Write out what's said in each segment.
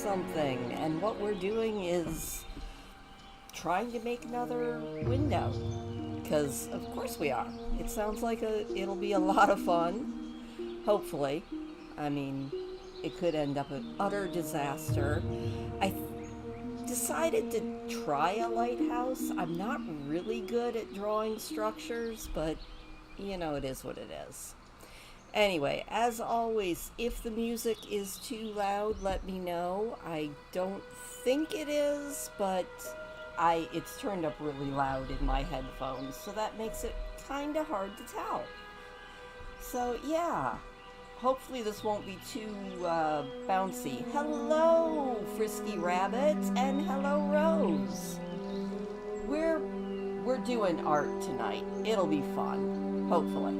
something, and what we're doing is trying to make another window. Because, of course, we are. It sounds like it'll be a lot of fun. Hopefully. I mean, it could end up an utter disaster. I decided to try a lighthouse. I'm not really good at drawing structures, but it is what it is. Anyway, as always, if the music is too loud, let me know. I don't think it is, but it's turned up really loud in my headphones, so that makes it kind of hard to tell. So yeah, hopefully this won't be too bouncy. Hello, Frisky Rabbit, and hello, Rose. We're doing art tonight. It'll be fun, hopefully.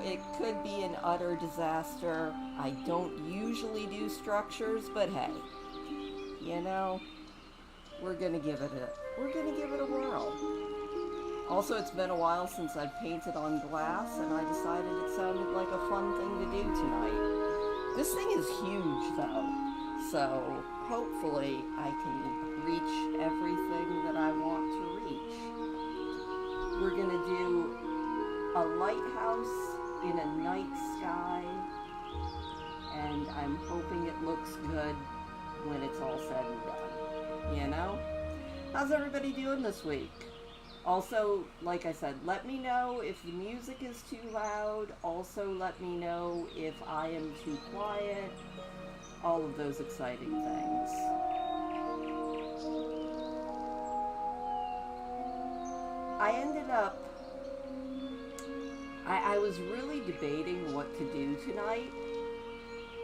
It could be an utter disaster. I don't usually do structures, but hey, we're gonna give it a whirl. Also, it's been a while since I've painted on glass, and I decided it sounded like a fun thing to do tonight. This thing is huge, though, so hopefully I can reach everything that I want to reach. We're gonna do a lighthouse in a night sky, and I'm hoping it looks good when it's all said and done. How's everybody doing this week? Also, like I said, let me know if the music is too loud. Also, let me know if I am too quiet. All of those exciting things. I ended up I was really debating what to do tonight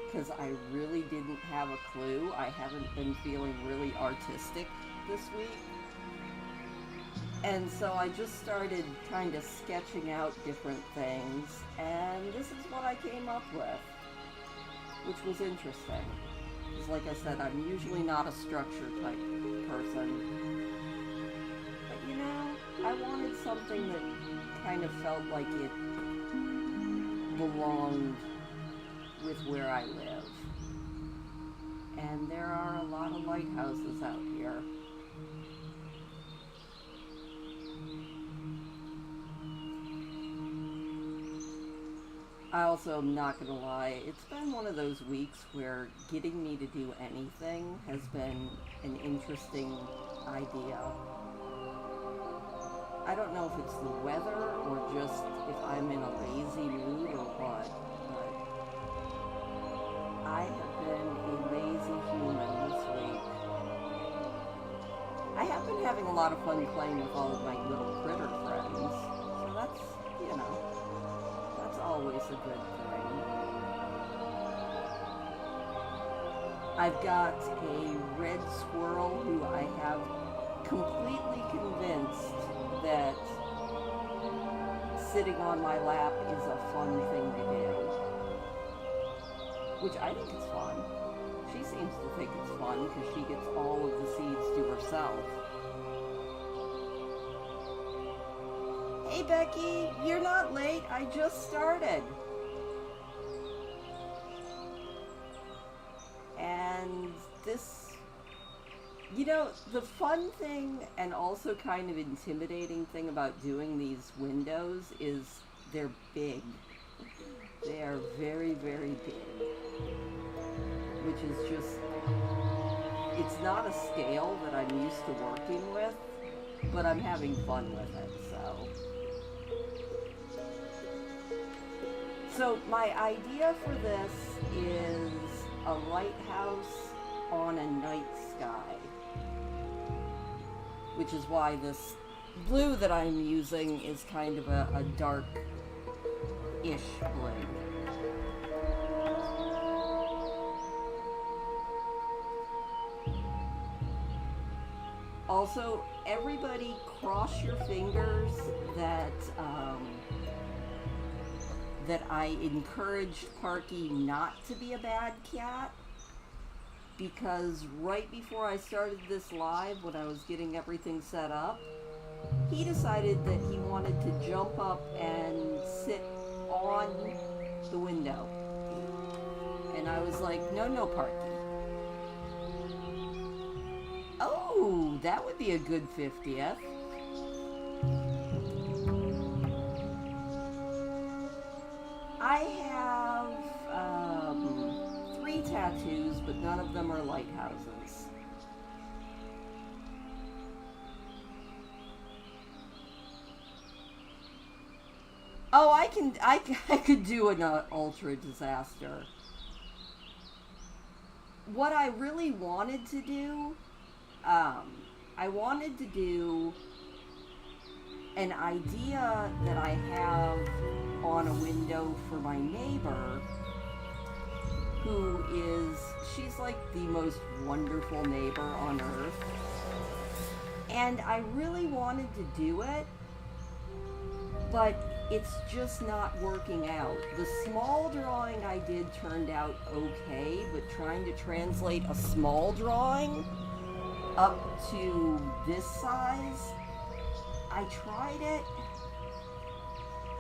because I really didn't have a clue. I haven't been feeling really artistic this week. And so I just started kind of sketching out different things, and this is what I came up with, which was interesting. Because like I said, I'm usually not a structure type person. But I wanted something that kind of felt like it belonged with where I live. And there are a lot of lighthouses out here. I also am not going to lie, it's been one of those weeks where getting me to do anything has been an interesting idea. I don't know if it's the weather or just if I'm in a lazy mood or what, but I have been a lazy human this week. I have been having a lot of fun playing with all of my little critter friends, so that's, that's always a good thing. I've got a red squirrel who I have completely convinced that sitting on my lap is a fun thing to do. Which I think is fun. She seems to think it's fun because she gets all of the seeds to herself. Hey Becky, you're not late. I just started. And this, the fun thing and also kind of intimidating thing about doing these windows is they're big. They are very, very big. Which is just, it's not a scale that I'm used to working with, but I'm having fun with it, so. So my idea for this is a lighthouse on a night sky, which is why this blue that I'm using is kind of a dark-ish blue. Also, everybody cross your fingers that that I encouraged Parky not to be a bad cat, because right before I started this live, when I was getting everything set up, he decided that he wanted to jump up and sit on the window. And I was like, no, Parky, that would be a good 50th. I have 3 tattoos, but none of them are lighthouses. Oh, I could do an ultra disaster. What I really wanted to do, I wanted to do an idea that I have on a window for my neighbor, she's like the most wonderful neighbor on earth. And I really wanted to do it, but it's just not working out. The small drawing I did turned out okay, but trying to translate a small drawing up to this size, I tried it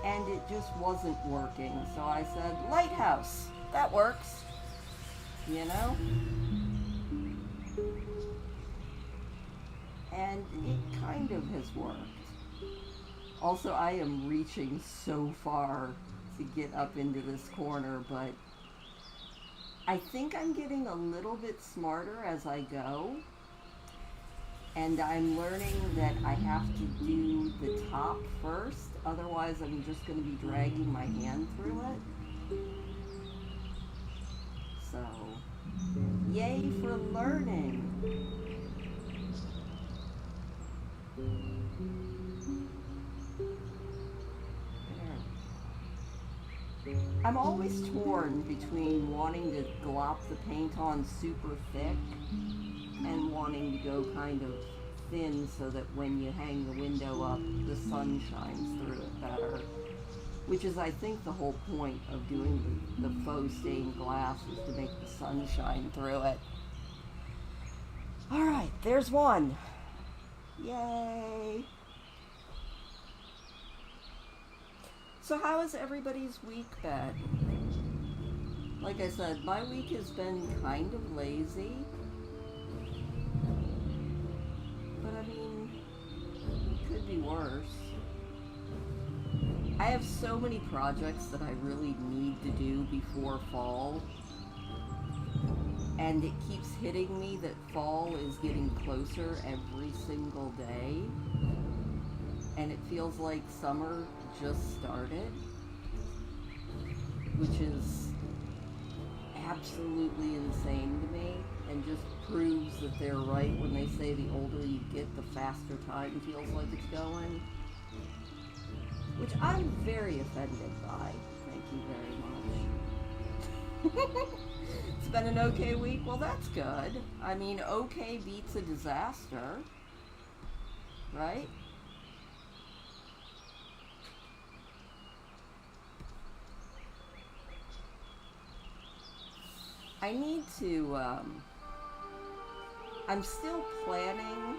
and it just wasn't working. So I said, lighthouse, that works, you know? And it kind of has worked. Also, I am reaching so far to get up into this corner, but I think I'm getting a little bit smarter as I go. And I'm learning that I have to do the top first, otherwise I'm just going to be dragging my hand through it. So, yay for learning! I'm always torn between wanting to glop the paint on super thick and wanting to go kind of thin so that when you hang the window up, the sun shines through it better. Which is, I think, the whole point of doing the faux stained glass, is to make the sun shine through it. Alright, there's one. Yay! So how has everybody's week been? Like I said, my week has been kind of lazy. But I mean, it could be worse. I have so many projects that I really need to do before fall. And it keeps hitting me that fall is getting closer every single day. And it feels like summer just started, which is absolutely insane to me, and just proves that they're right when they say the older you get, the faster time feels like it's going, which I'm very offended by. Thank you very much. It's been an okay week. Well, that's good. I mean, okay beats a disaster, right? I need to, I'm still planning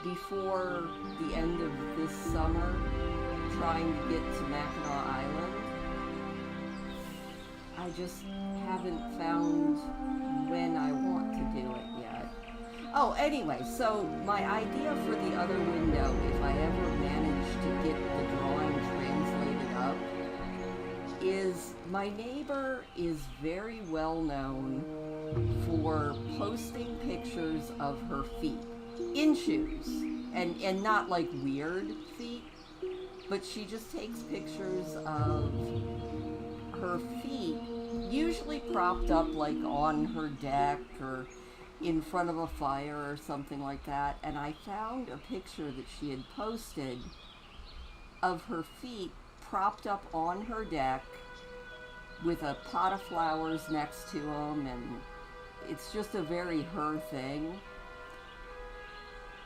before the end of this summer trying to get to Mackinac Island. I just haven't found when I want to do it yet. Oh, anyway, so my idea for the other window, if I ever manage to get the drawing translated up, is my neighbor is very well known for posting pictures of her feet in shoes, and not like weird feet, but she just takes pictures of her feet, usually propped up like on her deck or in front of a fire or something like that. And I found a picture that she had posted of her feet propped up on her deck with a pot of flowers next to them, and it's just a very her thing.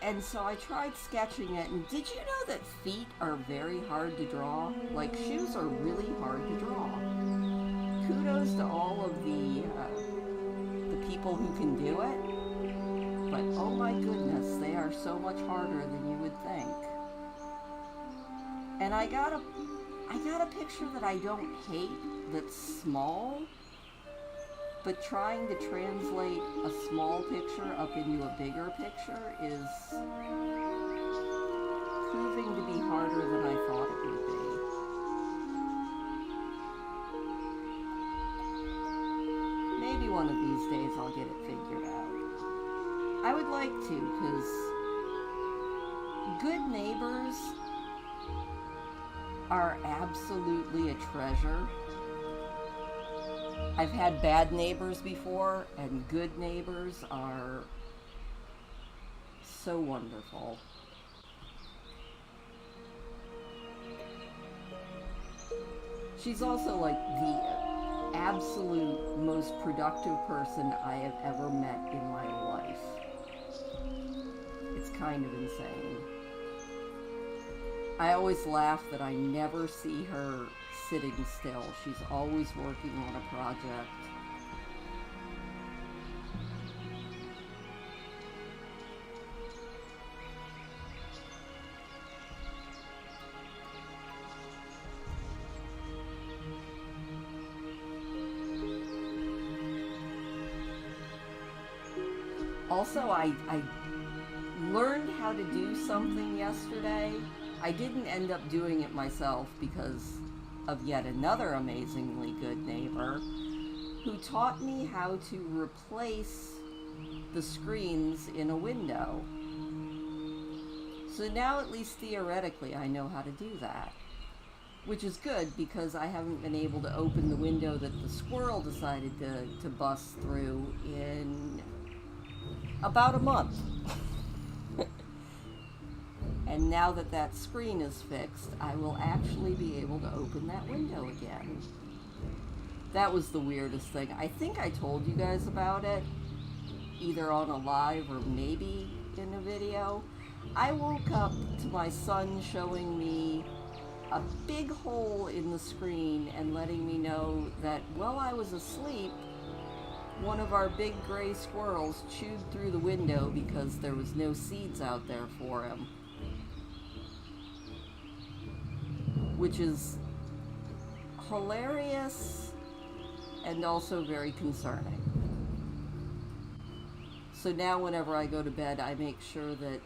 And so I tried sketching it, and did you know that feet are very hard to draw? Like, shoes are really hard to draw. Kudos to all of the people who can do it, but oh my goodness, they are so much harder than you would think. And I got a picture that I don't hate, that's small, But trying to translate a small picture up into a bigger picture is proving to be harder than I thought it would be. Maybe one of these days I'll get it figured out. I would like to, because good neighbors are absolutely a treasure. I've had bad neighbors before, and good neighbors are so wonderful. She's also like the absolute most productive person I have ever met in my life. It's kind of insane. I always laugh that I never see her sitting still. She's always working on a project. Also, I learned how to do something yesterday. I didn't end up doing it myself because of yet another amazingly good neighbor who taught me how to replace the screens in a window. So now, at least theoretically, I know how to do that. Which is good, because I haven't been able to open the window that the squirrel decided to bust through in about a month. And now that that screen is fixed, I will actually be able to open that window again. That was the weirdest thing. I think I told you guys about it, either on a live or maybe in a video. I woke up to my son showing me a big hole in the screen and letting me know that while I was asleep, one of our big gray squirrels chewed through the window because there was no seeds out there for him. Which is hilarious and also very concerning. So now whenever I go to bed, I make sure that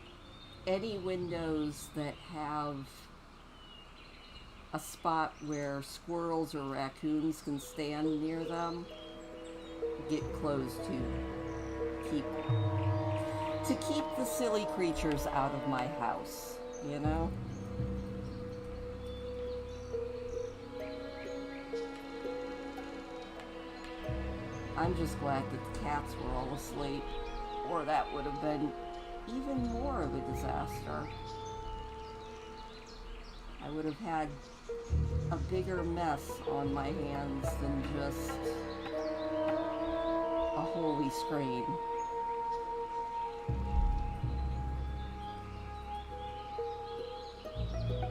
any windows that have a spot where squirrels or raccoons can stand near them get closed to keep the silly creatures out of my house, you know? I'm just glad that the cats were all asleep, or that would have been even more of a disaster. I would have had a bigger mess on my hands than just a holy screen.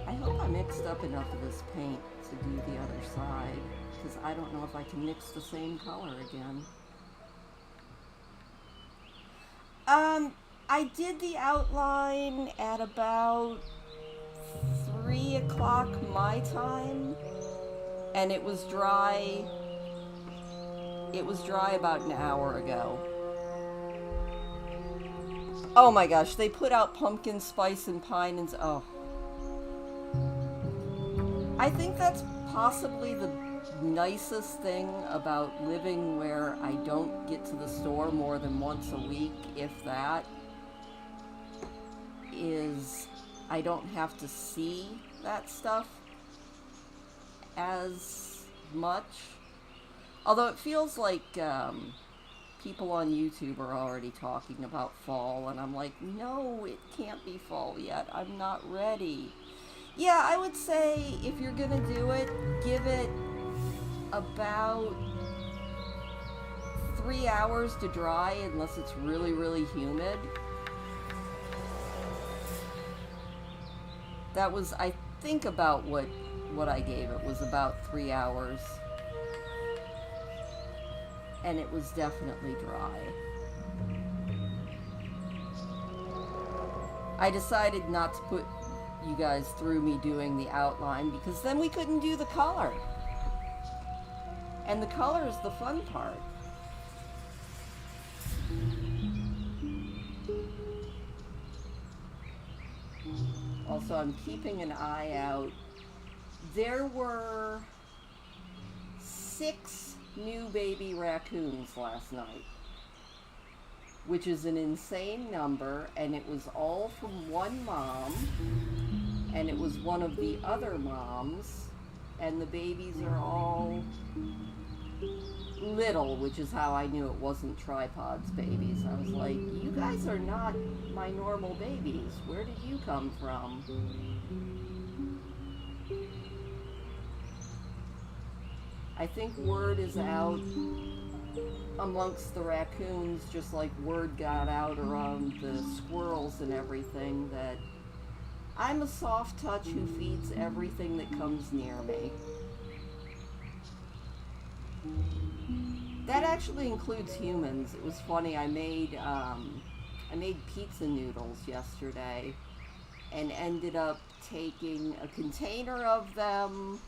I hope I mixed up enough of this paint to do the other side, because I don't know if I can mix the same color again. I did the outline at about 3 o'clock my time, and it was dry. It was dry about an hour ago. Oh my gosh, they put out pumpkin spice and pine and oh. I think that's possibly the nicest thing about living where I don't get to the store more than once a week, if that, is I don't have to see that stuff as much. Although it feels like people on YouTube are already talking about fall, and I'm like, no, it can't be fall yet. I'm not ready. Yeah, I would say if you're gonna do it, give it about 3 hours to dry, unless it's really, really humid. That was, I think, about what I gave it, was about 3 hours. And it was definitely dry. I decided not to put you guys through me doing the outline, because then we couldn't do the color. And the color is the fun part. Also, I'm keeping an eye out. There were 6 new baby raccoons last night, which is an insane number, and it was all from one mom, and it was one of the other moms, and the babies are all little, which is how I knew it wasn't tripods babies. I was like, you guys are not my normal babies. Where did you come from? I think word is out amongst the raccoons, just like word got out around the squirrels and everything, that I'm a soft touch who feeds everything that comes near me. That actually includes humans. It was funny, I made pizza noodles yesterday and ended up taking a container of them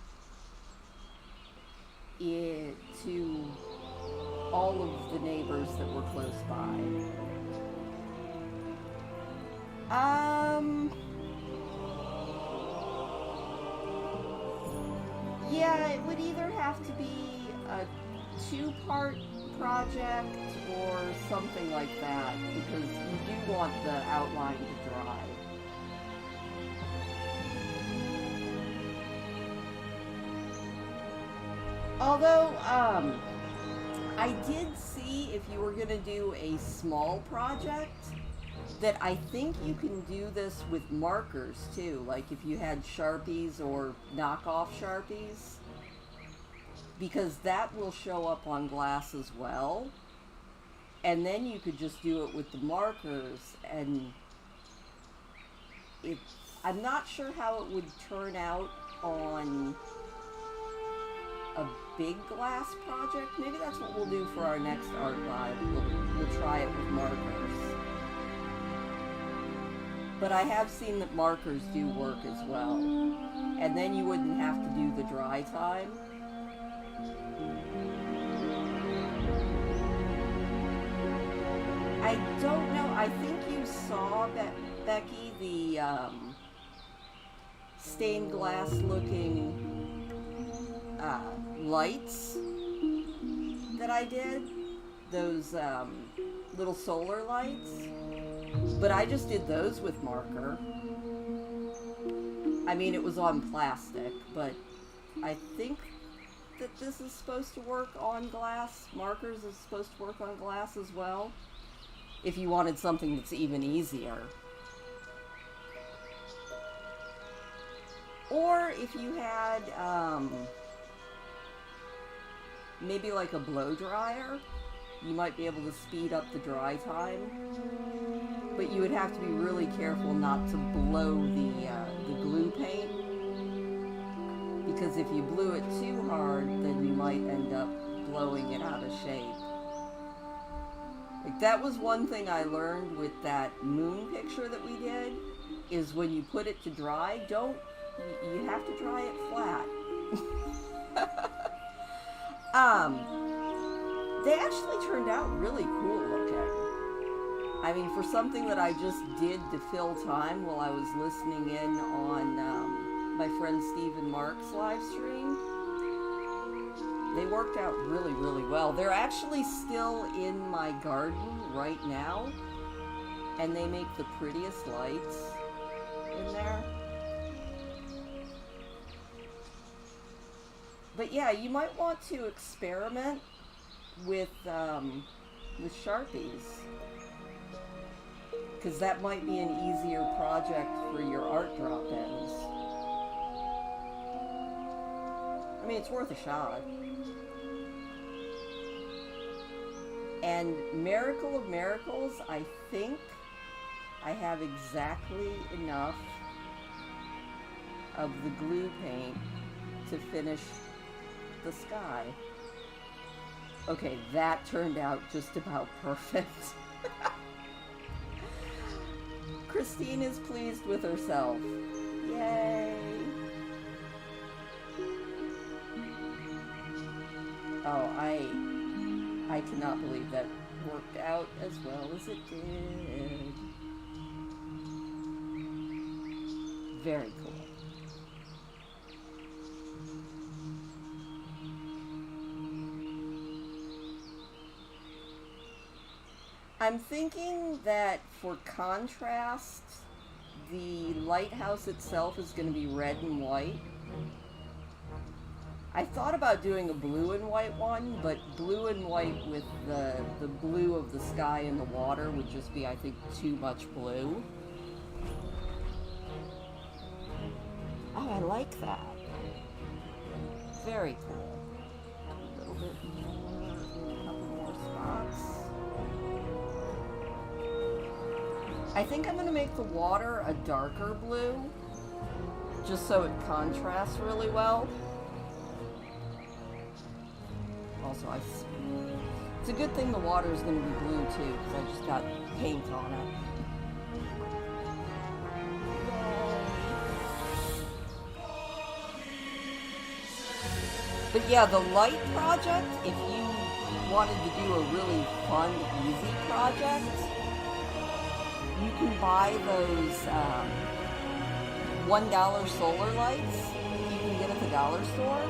to all of the neighbors that were close by. Yeah, it would either have to be a 2-part project or something like that, because you do want the outline to dry. Although, I did see, if you were going to do a small project, that I think you can do this with markers too, like if you had Sharpies or knockoff Sharpies, because that will show up on glass as well, and then you could just do it with the markers, and I'm not sure how it would turn out on a big glass project. Maybe that's what we'll do for our next art live. We'll try it with markers. But I have seen that markers do work as well. And then you wouldn't have to do the dry time. I don't know. I think you saw, Becky, the stained glass looking lights that I did. Those little solar lights. But I just did those with marker. I mean, it was on plastic, but I think that this is supposed to work on glass. Markers is supposed to work on glass as well, if you wanted something that's even easier. Or if you had maybe like a blow dryer, you might be able to speed up the dry time. But you would have to be really careful not to blow the glue paint, because if you blew it too hard, then you might end up blowing it out of shape. Like, that was one thing I learned with that moon picture that we did, is when you put it to dry, you have to dry it flat. They actually turned out really cool looking. I mean, for something that I just did to fill time while I was listening in on my friend Steve and Mark's live stream, they worked out really, really well. They're actually still in my garden right now, and they make the prettiest lights in there. But yeah, you might want to experiment with Sharpies, because that might be an easier project for your art drop-ins. I mean, it's worth a shot. And Miracle of Miracles, I think I have exactly enough of the glue paint to finish the sky. Okay, that turned out just about perfect. Christine is pleased with herself. Yay! Oh, I cannot believe that worked out as well as it did. Very cool. I'm thinking that for contrast, the lighthouse itself is going to be red and white. I thought about doing a blue and white one, but blue and white with the blue of the sky and the water would just be, I think, too much blue. Oh, I like that. Very cool. A little bit more, a couple more spots. I think I'm going to make the water a darker blue, just so it contrasts really well. Also, it's a good thing the water is going to be blue too, because I just got paint on it. But yeah, the light project, if you wanted to do a really fun, easy project, you can buy those $1 solar lights you can get at the dollar store,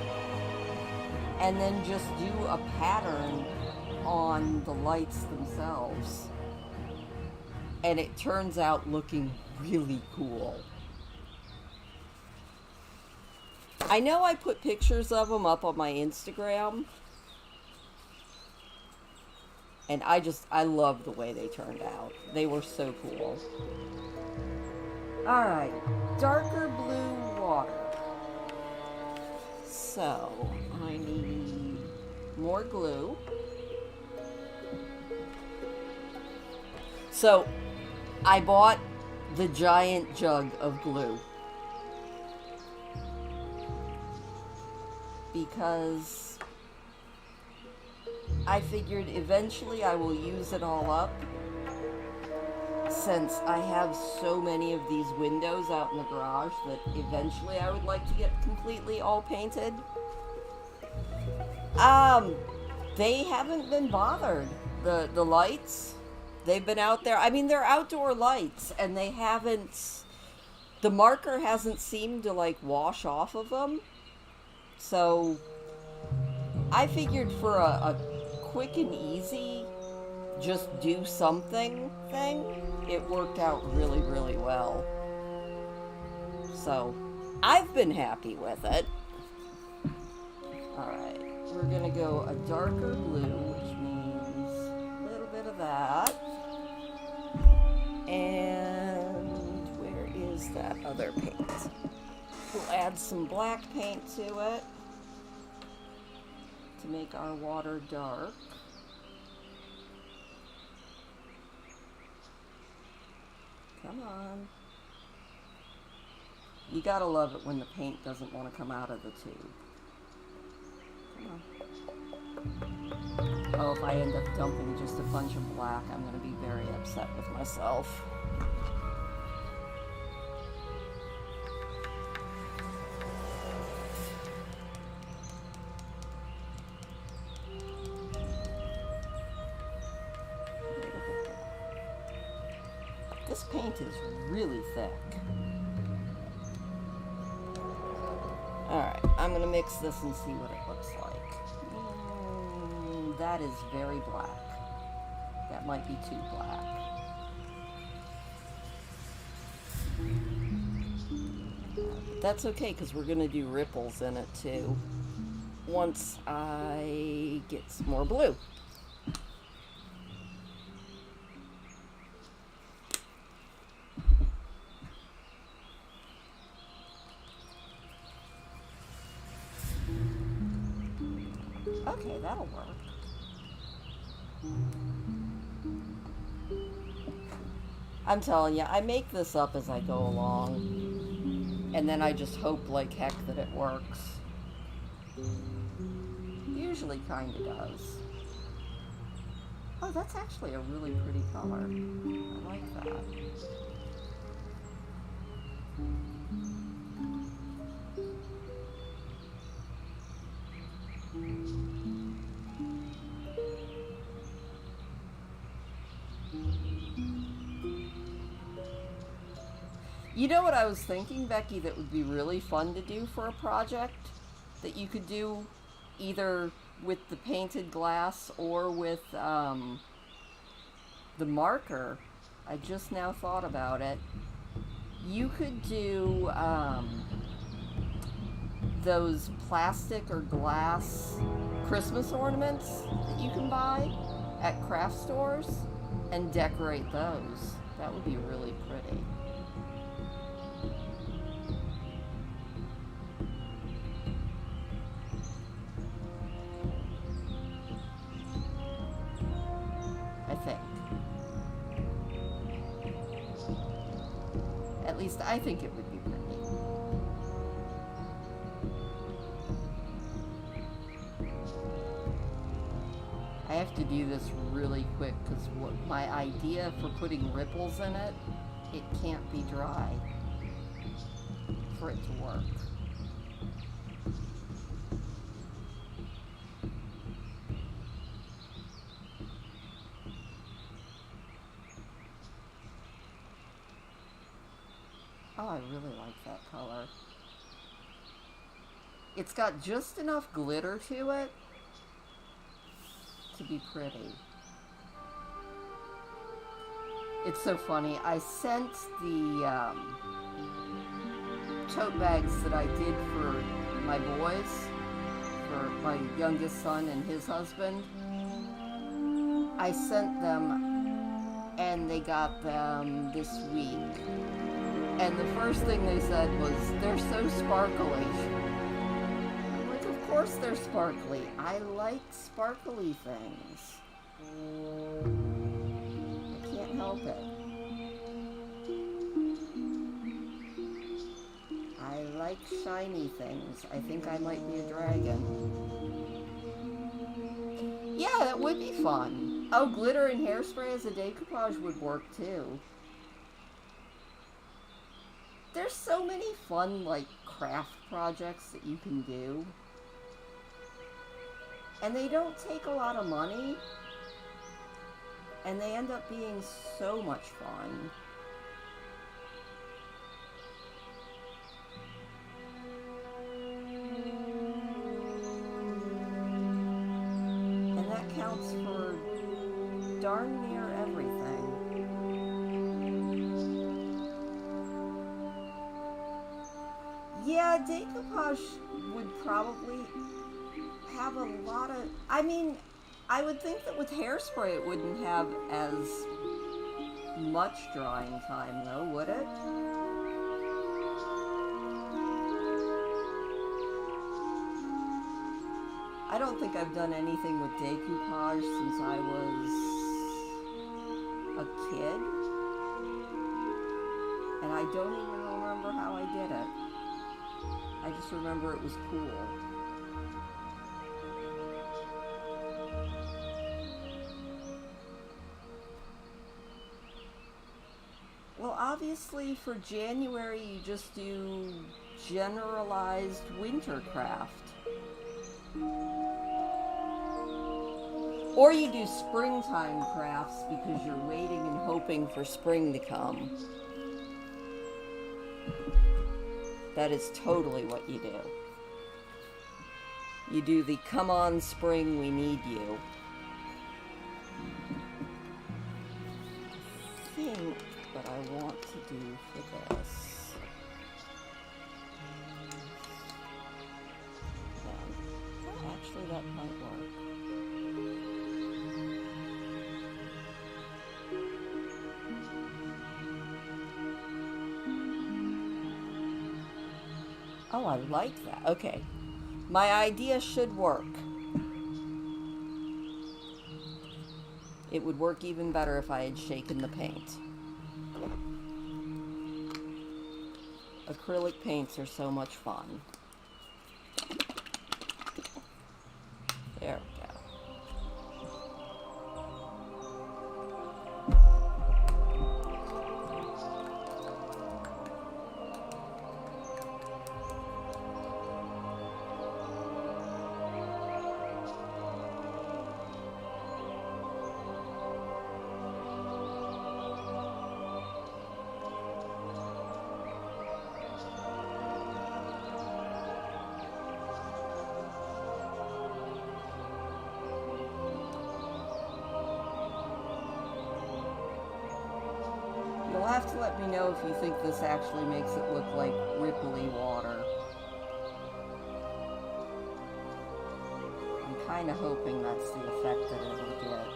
and then just do a pattern on the lights themselves. And it turns out looking really cool. I know I put pictures of them up on my Instagram, and I love the way they turned out. They were so cool. Alright, darker blue water. So, I need more glue. So, I bought the giant jug of glue because I figured eventually I will use it all up, since I have so many of these windows out in the garage that eventually I would like to get completely all painted. They haven't been bothered. The lights, they've been out there. I mean, they're outdoor lights, and they haven't, the marker hasn't seemed to like wash off of them. So I figured for a quick and easy, just do something thing, it worked out really, really well. So I've been happy with it. Alright, we're gonna go a darker blue, which means a little bit of that. And where is that other paint? We'll add some black paint to it to make our water dark. Come on. You gotta love it when the paint doesn't want to come out of the tube. Come on. Oh, if I end up dumping just a bunch of black, I'm gonna be very upset with myself. This paint is really thick. Alright, I'm going to mix this and see what it looks like. That is very black. That might be too black. But that's okay, because we're going to do ripples in it too, once I get some more blue. Okay, that'll work. I'm telling you, I make this up as I go along, and then I just hope like heck that it works. Usually kinda does. Oh, that's actually a really pretty color. I like that. You know what I was thinking, Becky, that would be really fun to do for a project? That you could do either with the painted glass or with the marker. I just now thought about it. You could do those plastic or glass Christmas ornaments that you can buy at craft stores and decorate those. That would be really pretty. I think. At least I think it would be pretty. I have to do this really quick because what my idea for putting ripples in it, it can't be dry for it to work. Oh, I really like that color. It's got just enough glitter to it to be pretty. It's so funny. I sent the tote bags that I did for my boys, for my youngest son and his husband. I sent them and they got them this week. And the first thing they said was, "They're so sparkly." I'm like, of course they're sparkly. I like sparkly things. I can't help it. I like shiny things. I think I might be a dragon. Yeah, that would be fun. Oh, glitter and hairspray as a decoupage would work too. There's so many fun, like, craft projects that you can do. And they don't take a lot of money. And they end up being so much fun. And that counts for darn near everything. Yeah, decoupage would probably have a lot of... I mean, I would think that with hairspray it wouldn't have as much drying time, though, would it? I don't think I've done anything with decoupage since I was a kid. And I don't even remember how I did it. I just remember it was cool. Well, obviously for January you just do generalized winter craft. Or you do springtime crafts because you're waiting and hoping for spring to come. That is totally what you do. You do the "come on spring, we need you." I think what I want to do for this. Actually, that might work. Oh, I like that. Okay. My idea should work. It would work even better if I had shaken the paint. Acrylic paints are so much fun. There we go. have to let me know if you think this actually makes it look like ripply water. I'm kind of hoping that's the effect that it'll get.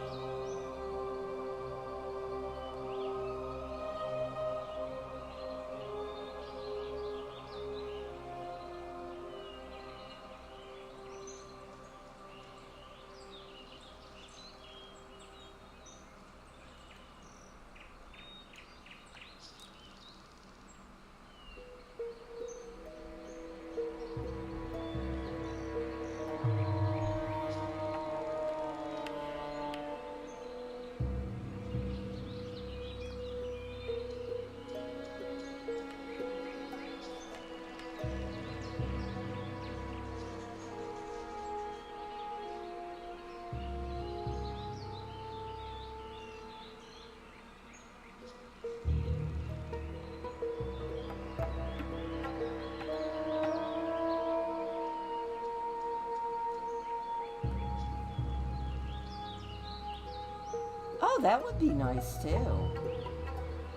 Oh, that would be nice too.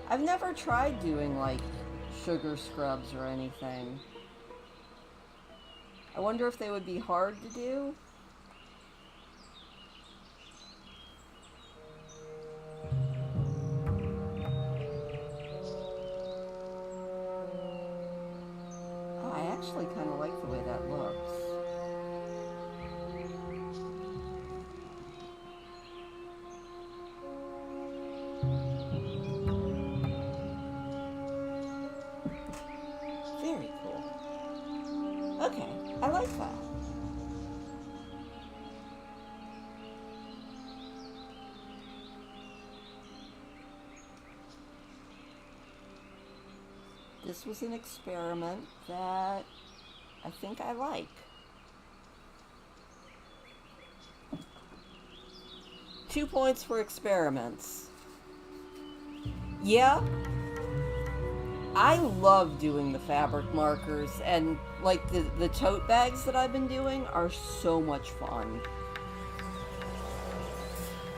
I've never tried doing like sugar scrubs or anything. I wonder if they would be hard to do. Oh, I actually kind of like the way that looks. Very cool. Okay, I like that. This was an experiment that I think I like. Two points for experiments. Yeah, I love doing the fabric markers, and like the tote bags that I've been doing are so much fun.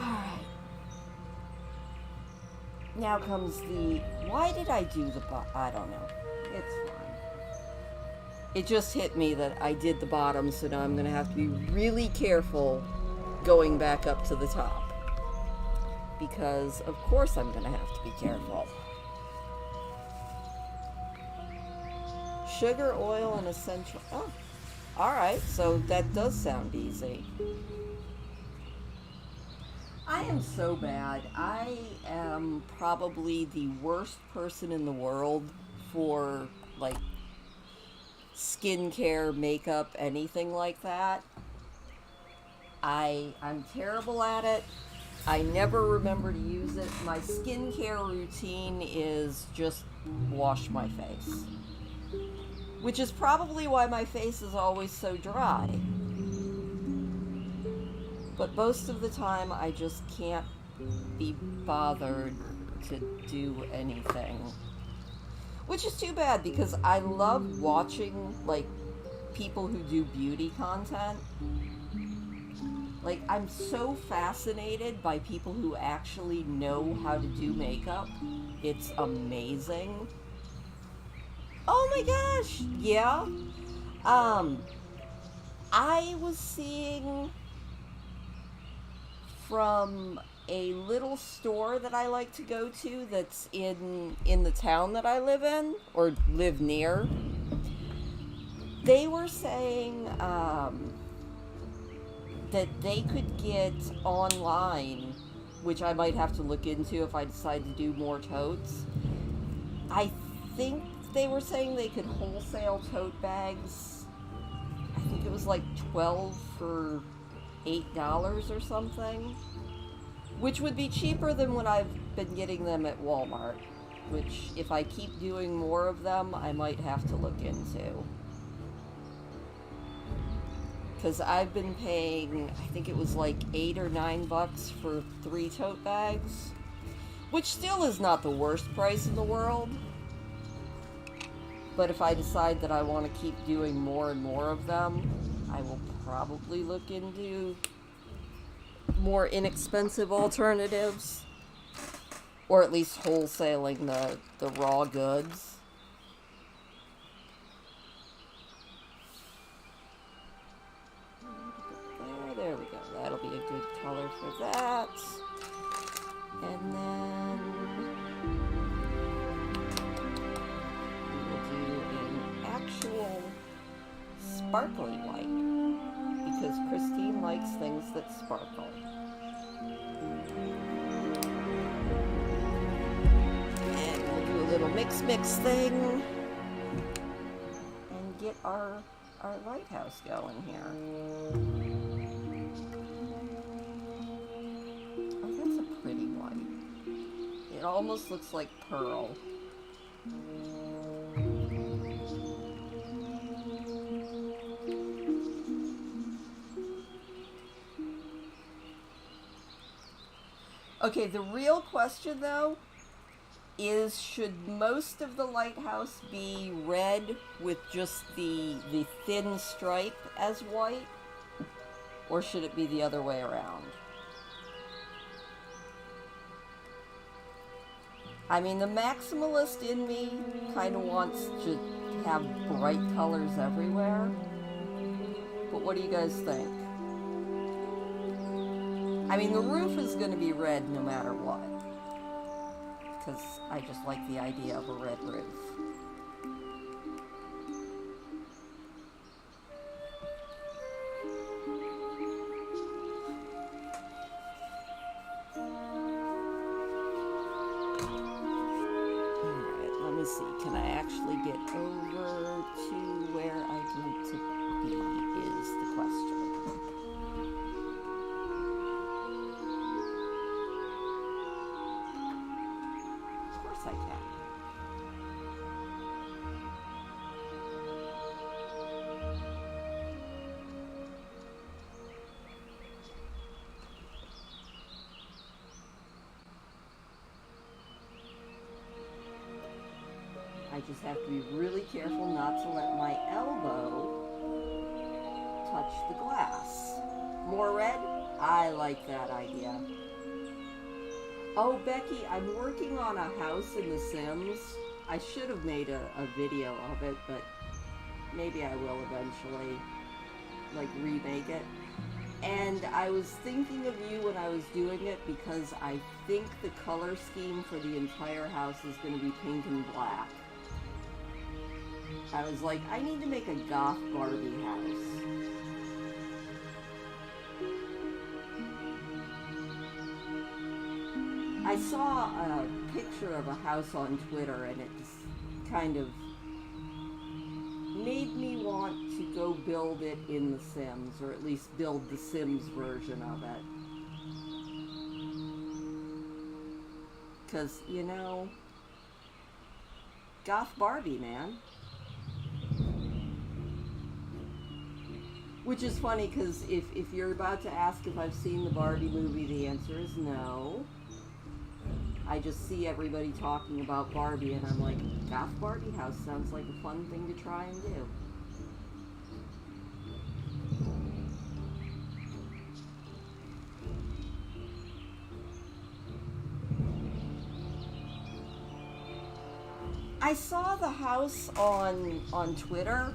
Alright. Now comes the, why did I do the I don't know. It's fine. It just hit me that I did the bottom, so now I'm going to have to be really careful going back up to the top. Because, of course, I'm going to have to be careful. Sugar, oil, and essential... Oh, alright, so that does sound easy. I am so bad. I am probably the worst person in the world for, like, skincare, makeup, anything like that. I'm terrible at it. I never remember to use it. My skincare routine is just wash my face. Which is probably why my face is always so dry. But most of the time, I just can't be bothered to do anything. Which is too bad, because I love watching, like, people who do beauty content. Like, I'm so fascinated by people who actually know how to do makeup. It's amazing. Oh my gosh, yeah. I was seeing from a little store that I like to go to that's in the town that I live in, or live near. They were saying that they could get online, which I might have to look into if I decide to do more totes. I think they were saying they could wholesale tote bags. I think it was like 12 for $8 or something, which would be cheaper than what I've been getting them at Walmart, which if I keep doing more of them, I might have to look into. Because I've been paying, I think it was like $8 or $9 for 3 tote bags, which still is not the worst price in the world. But if I decide that I want to keep doing more and more of them, I will probably look into more inexpensive alternatives. Or at least wholesaling the raw goods. There we go. That'll be a good color for that. And then we'll do an actual sparkly white, because Christine likes things that sparkle. And we'll do a little mix thing and get our lighthouse going here. Oh, that's a pretty white. It almost looks like pearl. Okay, the real question though is, should most of the lighthouse be red with just the thin stripe as white, or should it be the other way around? I mean, the maximalist in me kind of wants to have bright colors everywhere, but what do you guys think? I mean, the roof is going to be red no matter what, because I just like the idea of a red roof. Alright, let me see. Can I actually get over to where I need to be is the question. I can. I just have to be really careful not to let my elbow touch the glass. More red? I like that idea. Oh, Becky, I'm working on a house in The Sims. I should have made a video of it, but maybe I will eventually, like, remake it. And I was thinking of you when I was doing it, because I think the color scheme for the entire house is going to be pink and black. I was like, I need to make a goth Barbie house. I saw a picture of a house on Twitter, and it just kind of made me want to go build it in The Sims, or at least build the Sims version of it. Because, you know, goth Barbie, man. Which is funny, because if you're about to ask if I've seen the Barbie movie, the answer is no. I just see everybody talking about Barbie, and I'm like, goth Barbie house sounds like a fun thing to try and do. I saw the house on Twitter,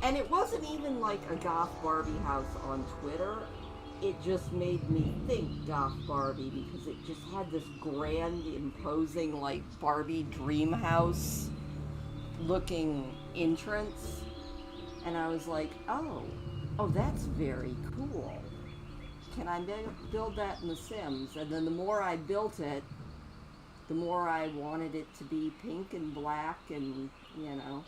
and it wasn't even like a goth Barbie house on Twitter. It just made me think goth Barbie, because it just had this grand, imposing, like, Barbie dream house looking entrance. And I was like, oh, that's very cool. Can I build that in The Sims? And then the more I built it, the more I wanted it to be pink and black and, you know.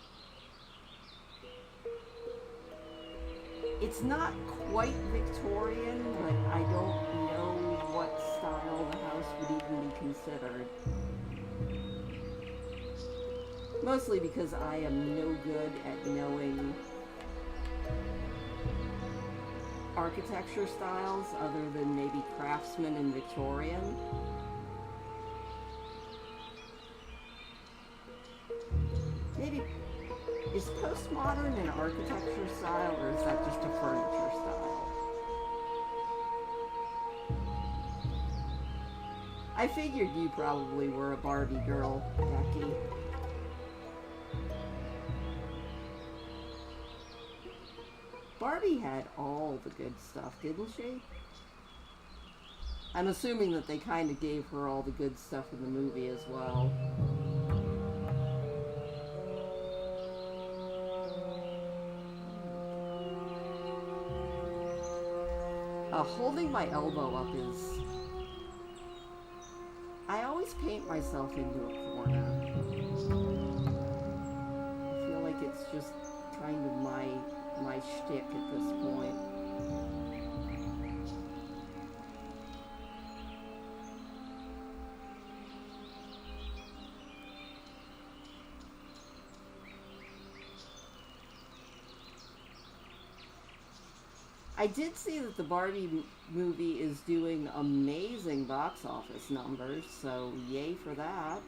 It's not quite Victorian, but I don't know what style the house would even be considered. Mostly because I am no good at knowing architecture styles other than maybe Craftsman and Victorian. Maybe, is postmodern an architecture style, or is that just a furniture style? I figured you probably were a Barbie girl, Becky. Barbie had all the good stuff, didn't she? I'm assuming that they kind of gave her all the good stuff in the movie as well. Holding my elbow up is... I always paint myself into a corner. I feel like it's just kind of my shtick at this point. I did see that the Barbie movie is doing amazing box office numbers, so yay for that.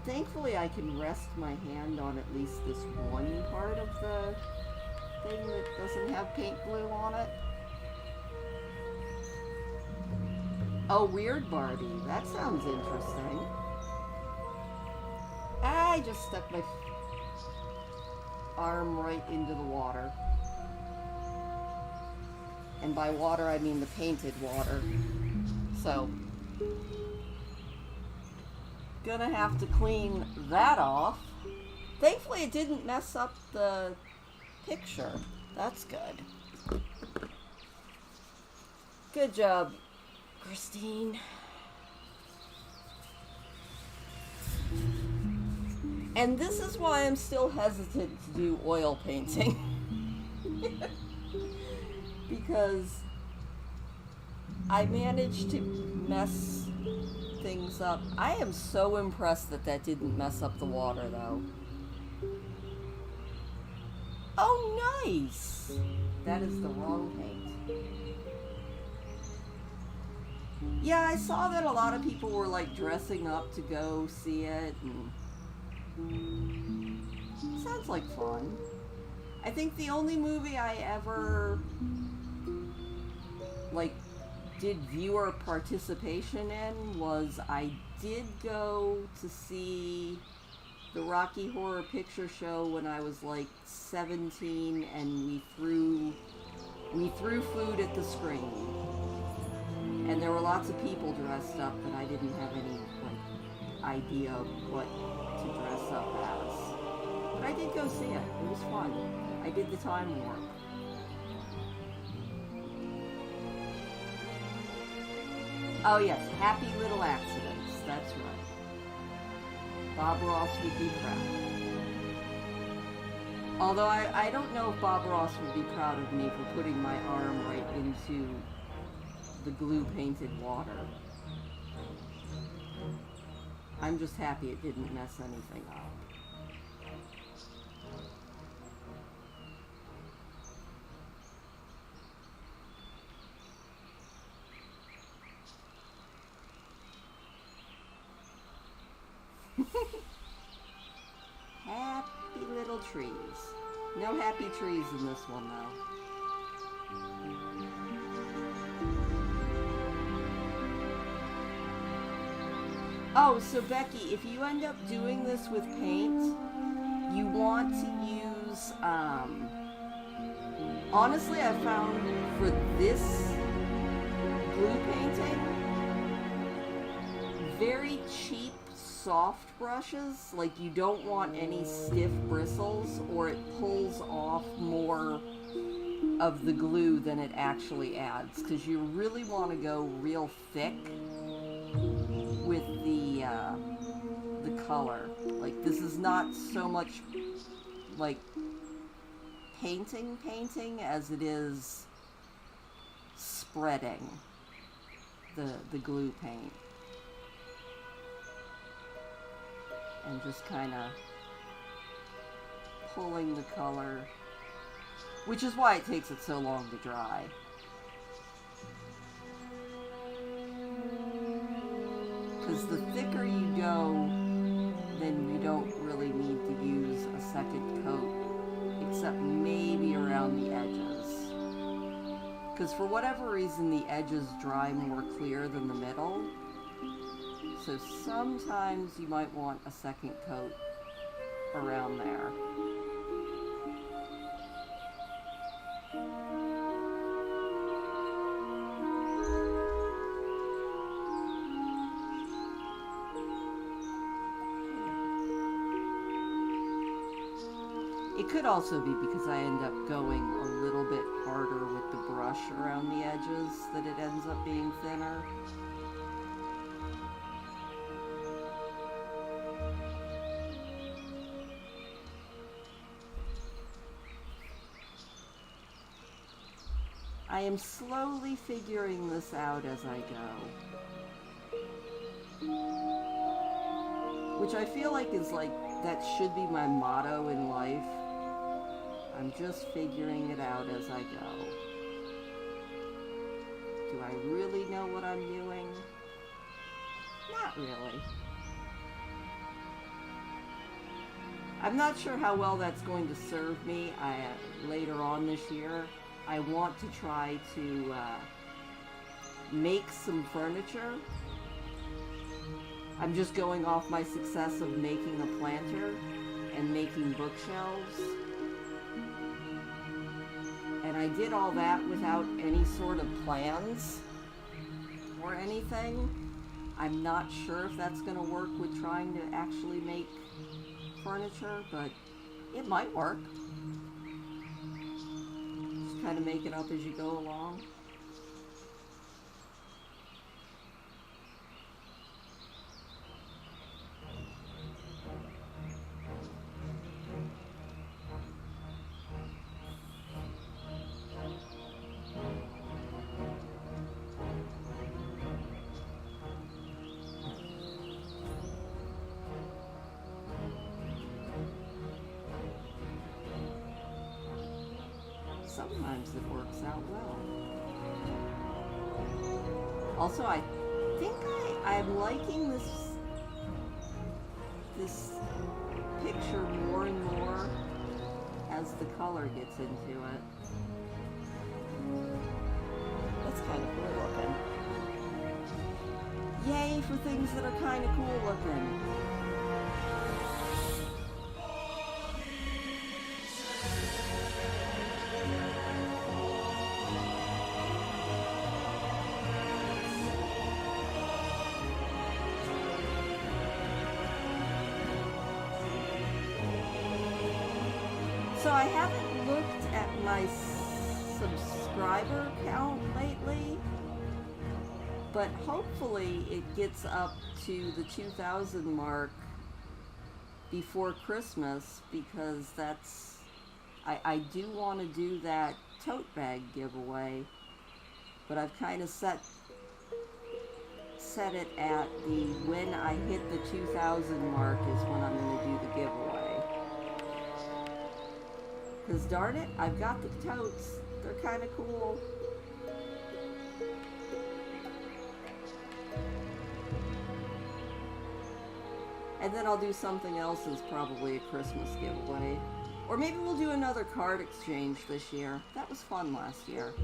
Thankfully, I can rest my hand on at least this one part of the thing that doesn't have paint glue on it. Oh, weird Barbie. That sounds interesting. I just stuck my arm right into the water. And by water, I mean the painted water. So, gonna have to clean that off. Thankfully, it didn't mess up the picture. That's good. Good job, Christine. And this is why I'm still hesitant to do oil painting. Because I managed to mess things up. I am so impressed that that didn't mess up the water, though. Oh, nice! That is the wrong paint. Yeah, I saw that a lot of people were like dressing up to go see it, and it sounds like fun. I think the only movie I ever like did viewer participation in was I did go to see the Rocky Horror Picture Show when I was like 17, and we threw food at the screen. And there were lots of people dressed up, but I didn't have any like idea of what to dress up as. But I did go see it. It was fun. I did the time warp. Oh yes, happy little accidents. That's right. Bob Ross would be proud. Although I don't know if Bob Ross would be proud of me for putting my arm right into the glue painted water. I'm just happy it didn't mess anything up. Happy little trees. No happy trees in this one, though. Oh, so Becky, if you end up doing this with paint, you want to use, honestly, I found for this glue painting, very cheap, soft brushes. Like, you don't want any stiff bristles, or it pulls off more of the glue than it actually adds, because you really want to go real thick with the color. Like, this is not so much like painting as it is spreading the glue paint. And just kind of pulling the color, which is why it takes it so long to dry. because the thicker you go, then you don't really need to use a second coat, except maybe around the edges. Because for whatever reason, the edges dry more clear than the middle. So sometimes you might want a second coat around there. It could also be because I end up going a little bit harder with the brush around the edges that it ends up being thinner. I am slowly figuring this out as I go. Which I feel like is like, that should be my motto in life. I'm just figuring it out as I go. Do I really know what I'm doing? Not really. I'm not sure how well that's going to serve me later on this year. I want to try to make some furniture. I'm just going off my success of making a planter and making bookshelves. And I did all that without any sort of plans or anything. I'm not sure if that's going to work with trying to actually make furniture, but it might work. Just kind of make it up as you go along. Sometimes it works out well. Also, I think I'm liking this picture more and more as the color gets into it. That's kind of cool looking. Yay for things that are kind of cool looking. So I haven't looked at my subscriber count lately, but hopefully it gets up to the 2,000 mark before Christmas, because I do want to do that tote bag giveaway, but I've kind of set it at when I hit the 2,000 mark is when I'm going to do the giveaway. Because darn it, I've got the totes. They're kind of cool. And then I'll do something else as probably a Christmas giveaway. Or maybe we'll do another card exchange this year. That was fun last year.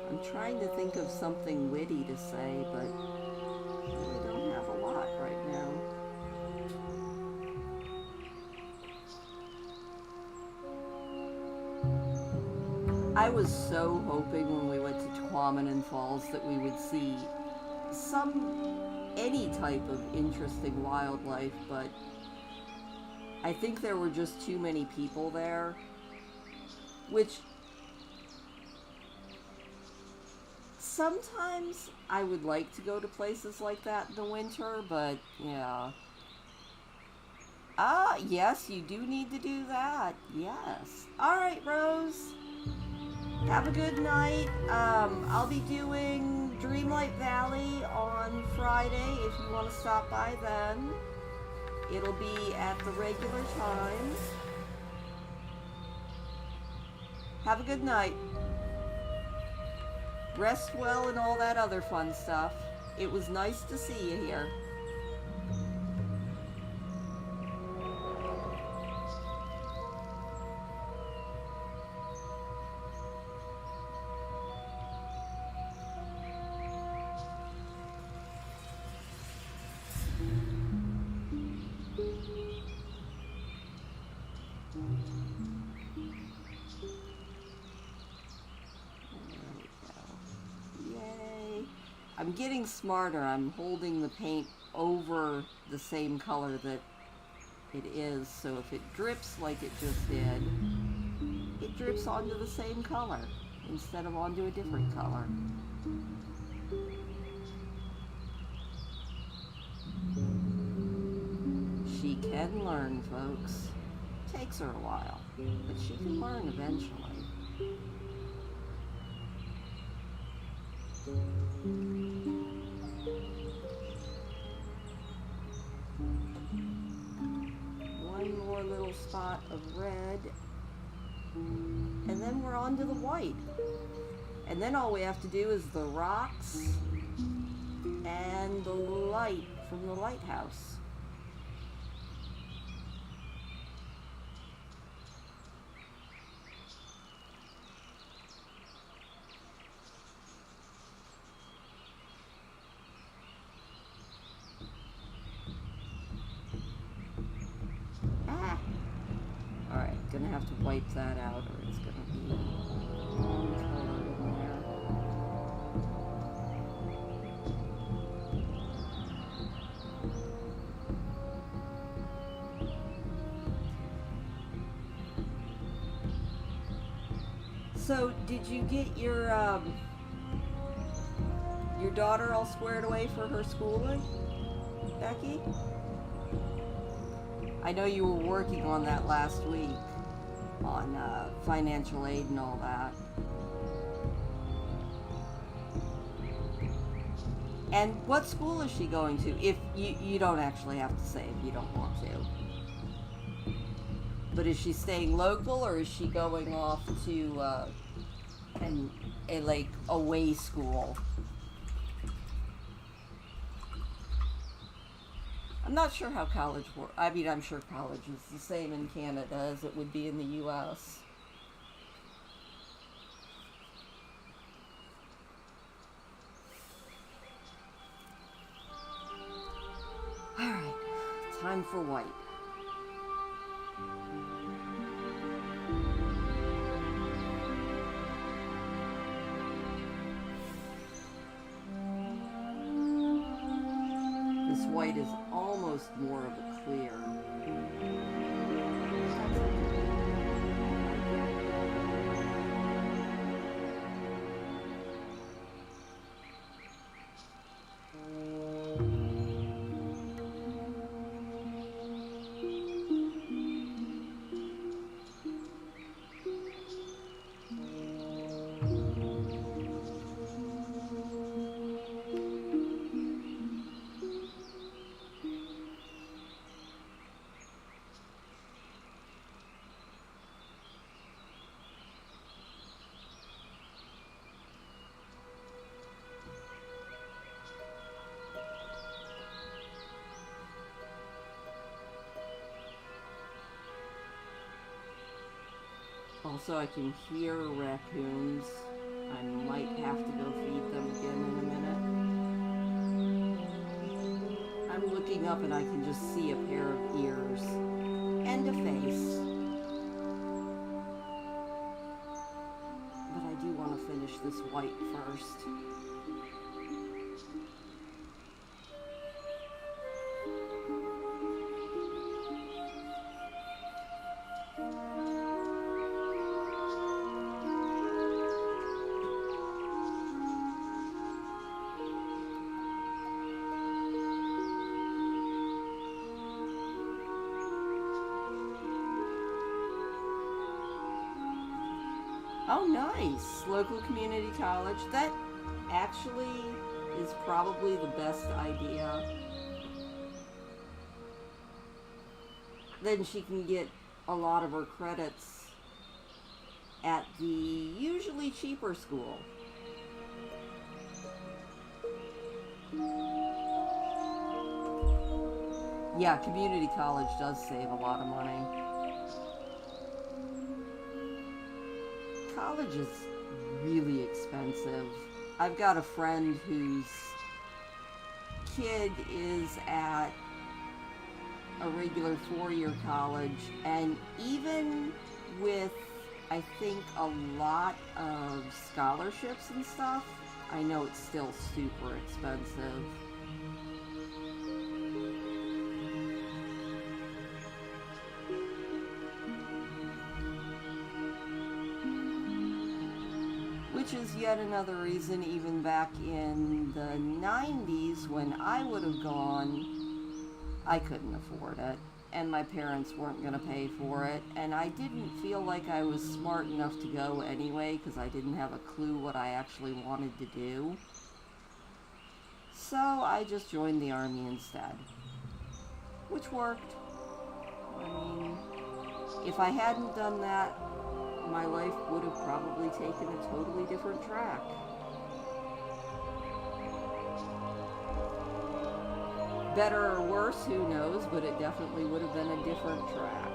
I'm trying to think of something witty to say, but I really don't have a lot right now. I was so hoping when we went to Tuamanin Falls that we would see any type of interesting wildlife, but I think there were just too many people there, which sometimes I would like to go to places like that in the winter, but yeah. Ah, yes, you do need to do that. Yes. All right, Rose. Have a good night. I'll be doing Dreamlight Valley on Friday if you want to stop by then. It'll be at the regular time. Have a good night. Rest well and all that other fun stuff. It was nice to see you here. I'm getting smarter. I'm holding the paint over the same color that it is, so if it drips like it just did, it drips onto the same color instead of onto a different color. She can learn, folks. Takes her a while, but she can learn eventually. One more little spot of red, and then we're on to the white. And then all we have to do is the rocks and the light from the lighthouse. Alright, gonna have to wipe that out or it's gonna be wrong color in there. So, did you get your daughter all squared away for her schooling, Becky? I know you were working on that last week, on financial aid and all that. And what school is she going to? If you don't actually have to say if you don't want to. But is she staying local or is she going off to a like away school? I'm not sure how college works. I mean, I'm sure college is the same in Canada as it would be in the U.S. All right, time for white. This white is almost more of a clear. Also, I can hear raccoons. I might have to go feed them again in a minute. I'm looking up and I can just see a pair of ears and a face. But I do want to finish this white first. Oh, nice. Local community college. That actually is probably the best idea. Then she can get a lot of her credits at the usually cheaper school. Yeah, community college does save a lot of money. College is really expensive. I've got a friend whose kid is at a regular 4-year college, and even with, I think, a lot of scholarships and stuff, I know it's still super expensive. Which is yet another reason, even back in the 90s when I would have gone, I couldn't afford it, and my parents weren't going to pay for it, and I didn't feel like I was smart enough to go anyway because I didn't have a clue what I actually wanted to do. So I just joined the Army instead, which worked. I mean, if I hadn't done that, my life would have probably taken a totally different track. Better or worse, who knows, but it definitely would have been a different track.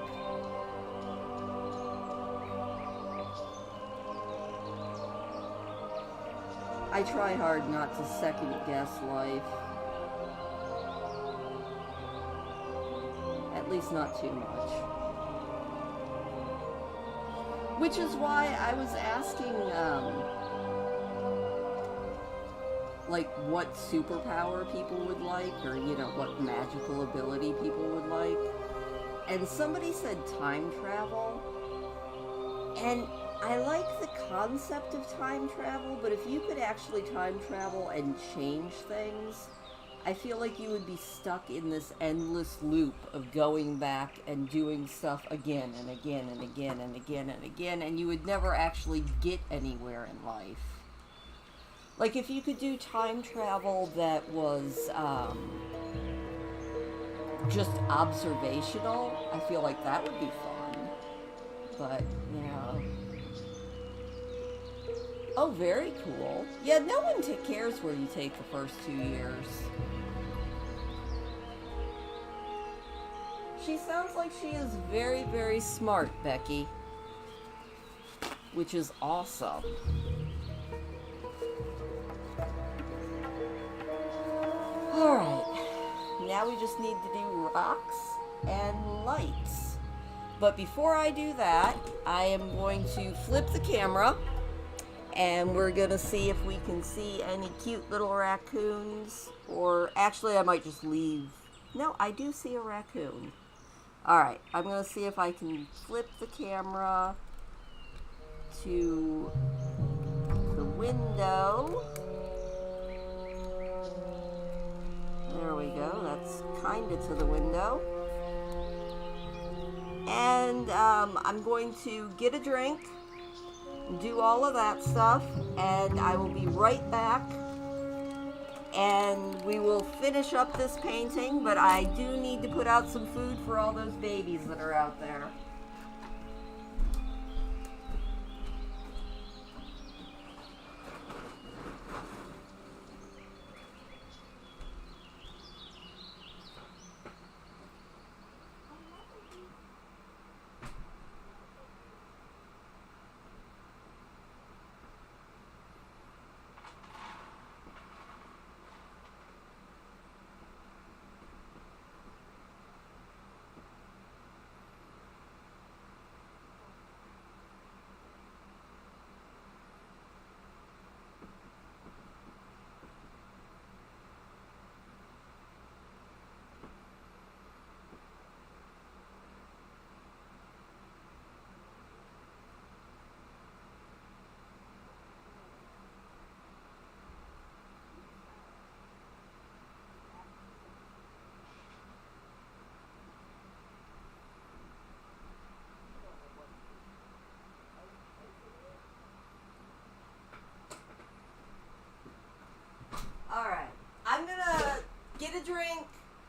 I try hard not to second guess life. At least not too much. Which is why I was asking, like, what superpower people would like, or, you know, what magical ability people would like. And somebody said time travel. And I like the concept of time travel, but if you could actually time travel and change things, I feel like you would be stuck in this endless loop of going back and doing stuff again and again and again and again and again, and you would never actually get anywhere in life. Like, if you could do time travel that was just observational, I feel like that would be fun. But, you know. Oh, very cool. Yeah, no one cares where you take the first 2 years. She sounds like she is very, very smart, Becky. Which is awesome. Alright. Now we just need to do rocks and lights. But before I do that, I am going to flip the camera. And we're going to see if we can see any cute little raccoons. Or actually, I might just leave. No, I do see a raccoon. Alright, I'm going to see if I can flip the camera to the window. There we go. That's kind of to the window. And I'm going to get a drink, do all of that stuff, and I will be right back. And we will finish up this painting, but I do need to put out some food for all those babies that are out there.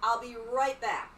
I'll be right back.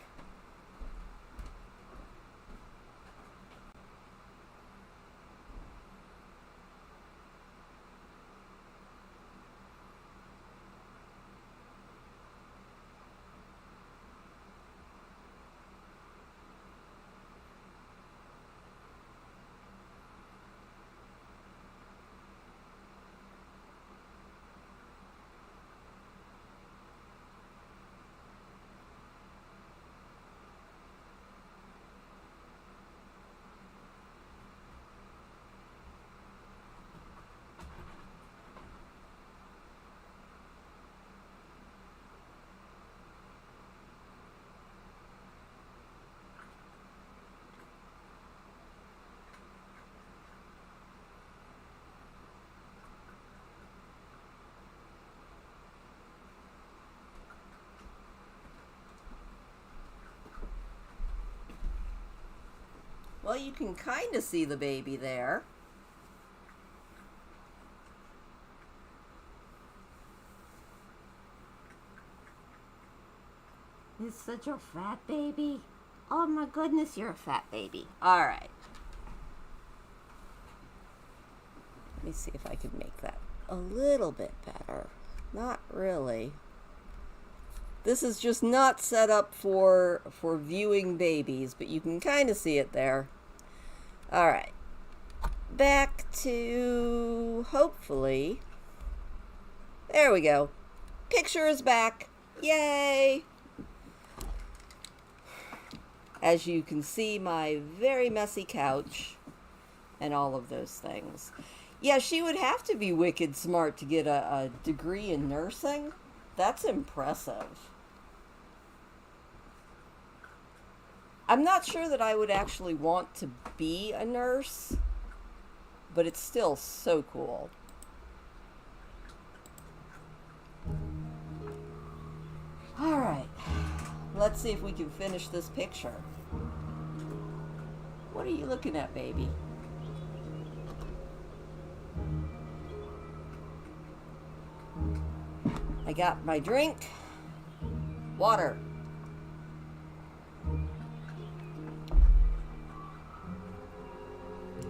Well, you can kind of see the baby there. It's such a fat baby. Oh my goodness, you're a fat baby. All right. Let me see if I can make that a little bit better. Not really. This is just not set up for viewing babies, but you can kind of see it there. All right. Back to, hopefully, there we go. Picture is back. Yay! As you can see, my very messy couch and all of those things. Yeah, she would have to be wicked smart to get a degree in nursing. That's impressive. I'm not sure that I would actually want to be a nurse, but it's still so cool. All right, let's see if we can finish this picture. What are you looking at, baby? I got my drink, water.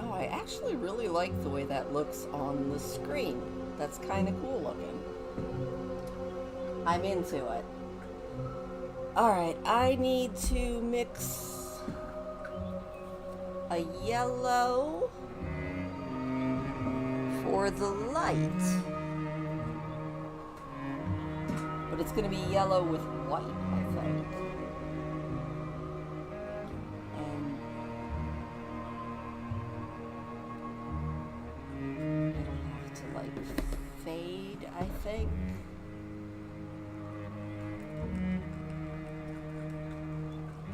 Oh, I actually really like the way that looks on the screen. That's kind of cool looking. I'm into it. Alright, I need to mix a yellow for the light. But it's going to be yellow with white, I think. And it'll have to, like, fade, I think.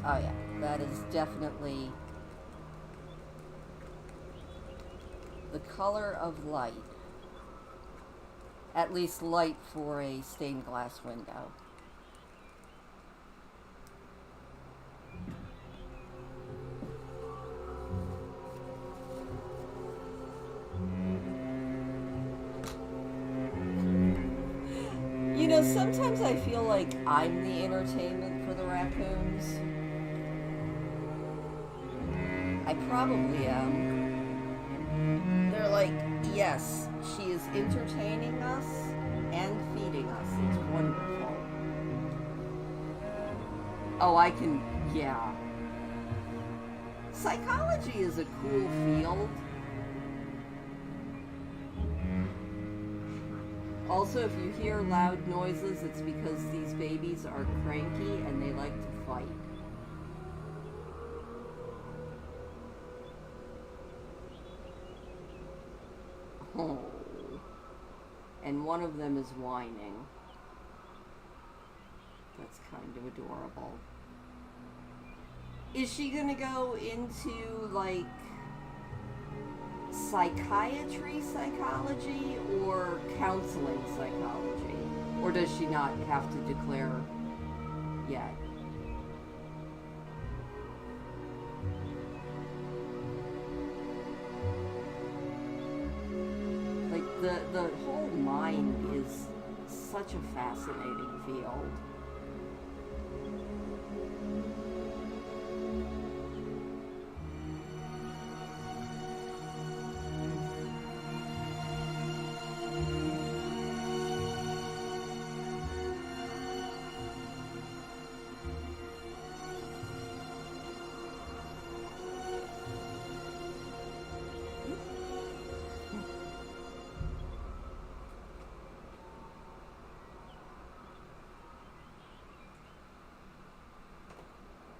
Oh yeah, that is definitely the color of light. At least light for a stained glass window. You know, sometimes I feel like I'm the entertainment for the raccoons. I probably am. They're like, yes, she is entertaining us and feeding us. It's wonderful. Oh, I can, yeah. Psychology is a cool field. Also, if you hear loud noises, it's because these babies are cranky and they like to fight. Oh. And one of them is whining. That's kind of adorable. Is she gonna go into, like, psychology or counseling psychology? Or does she not have to declare yet? Like, the whole mind is such a fascinating field.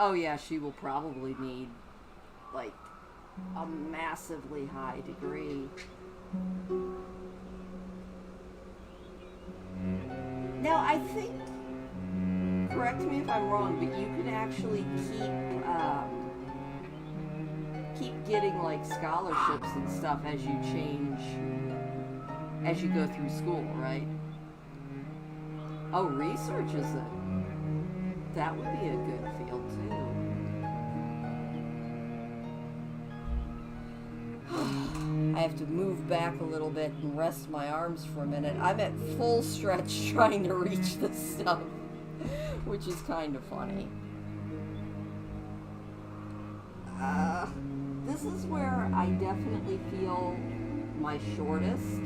Oh yeah, she will probably need like a massively high degree. Now I think, correct me if I'm wrong, but you can actually keep getting like scholarships and stuff as you change, as you go through school, right? Oh, research is that would be a good field too. I have to move back a little bit and rest my arms for a minute. I'm at full stretch trying to reach this stuff, which is kind of funny. This is where I definitely feel my shortest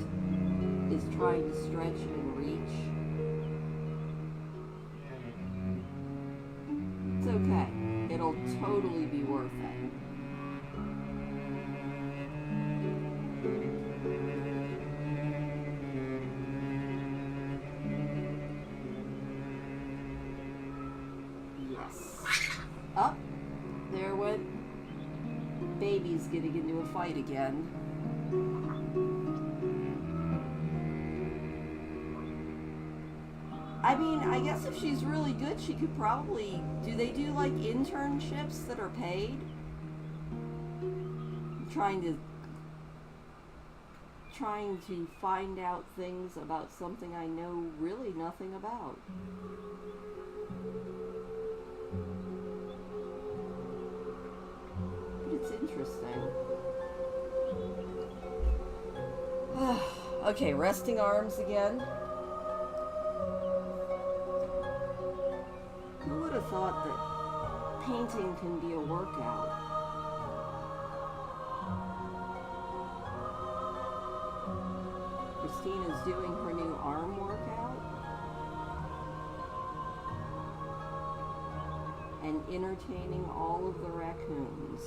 is trying to stretch and reach. It's okay. It'll totally be worth it. Yes. Up. There went baby's getting into a fight again. I mean, I guess if she's really good, she could probably... Do they do, like, internships that are paid? I'm trying to find out things about something I know really nothing about. But it's interesting. Okay, resting arms again. Who would have thought that painting can be a workout? Christina's doing her new arm workout and entertaining all of the raccoons.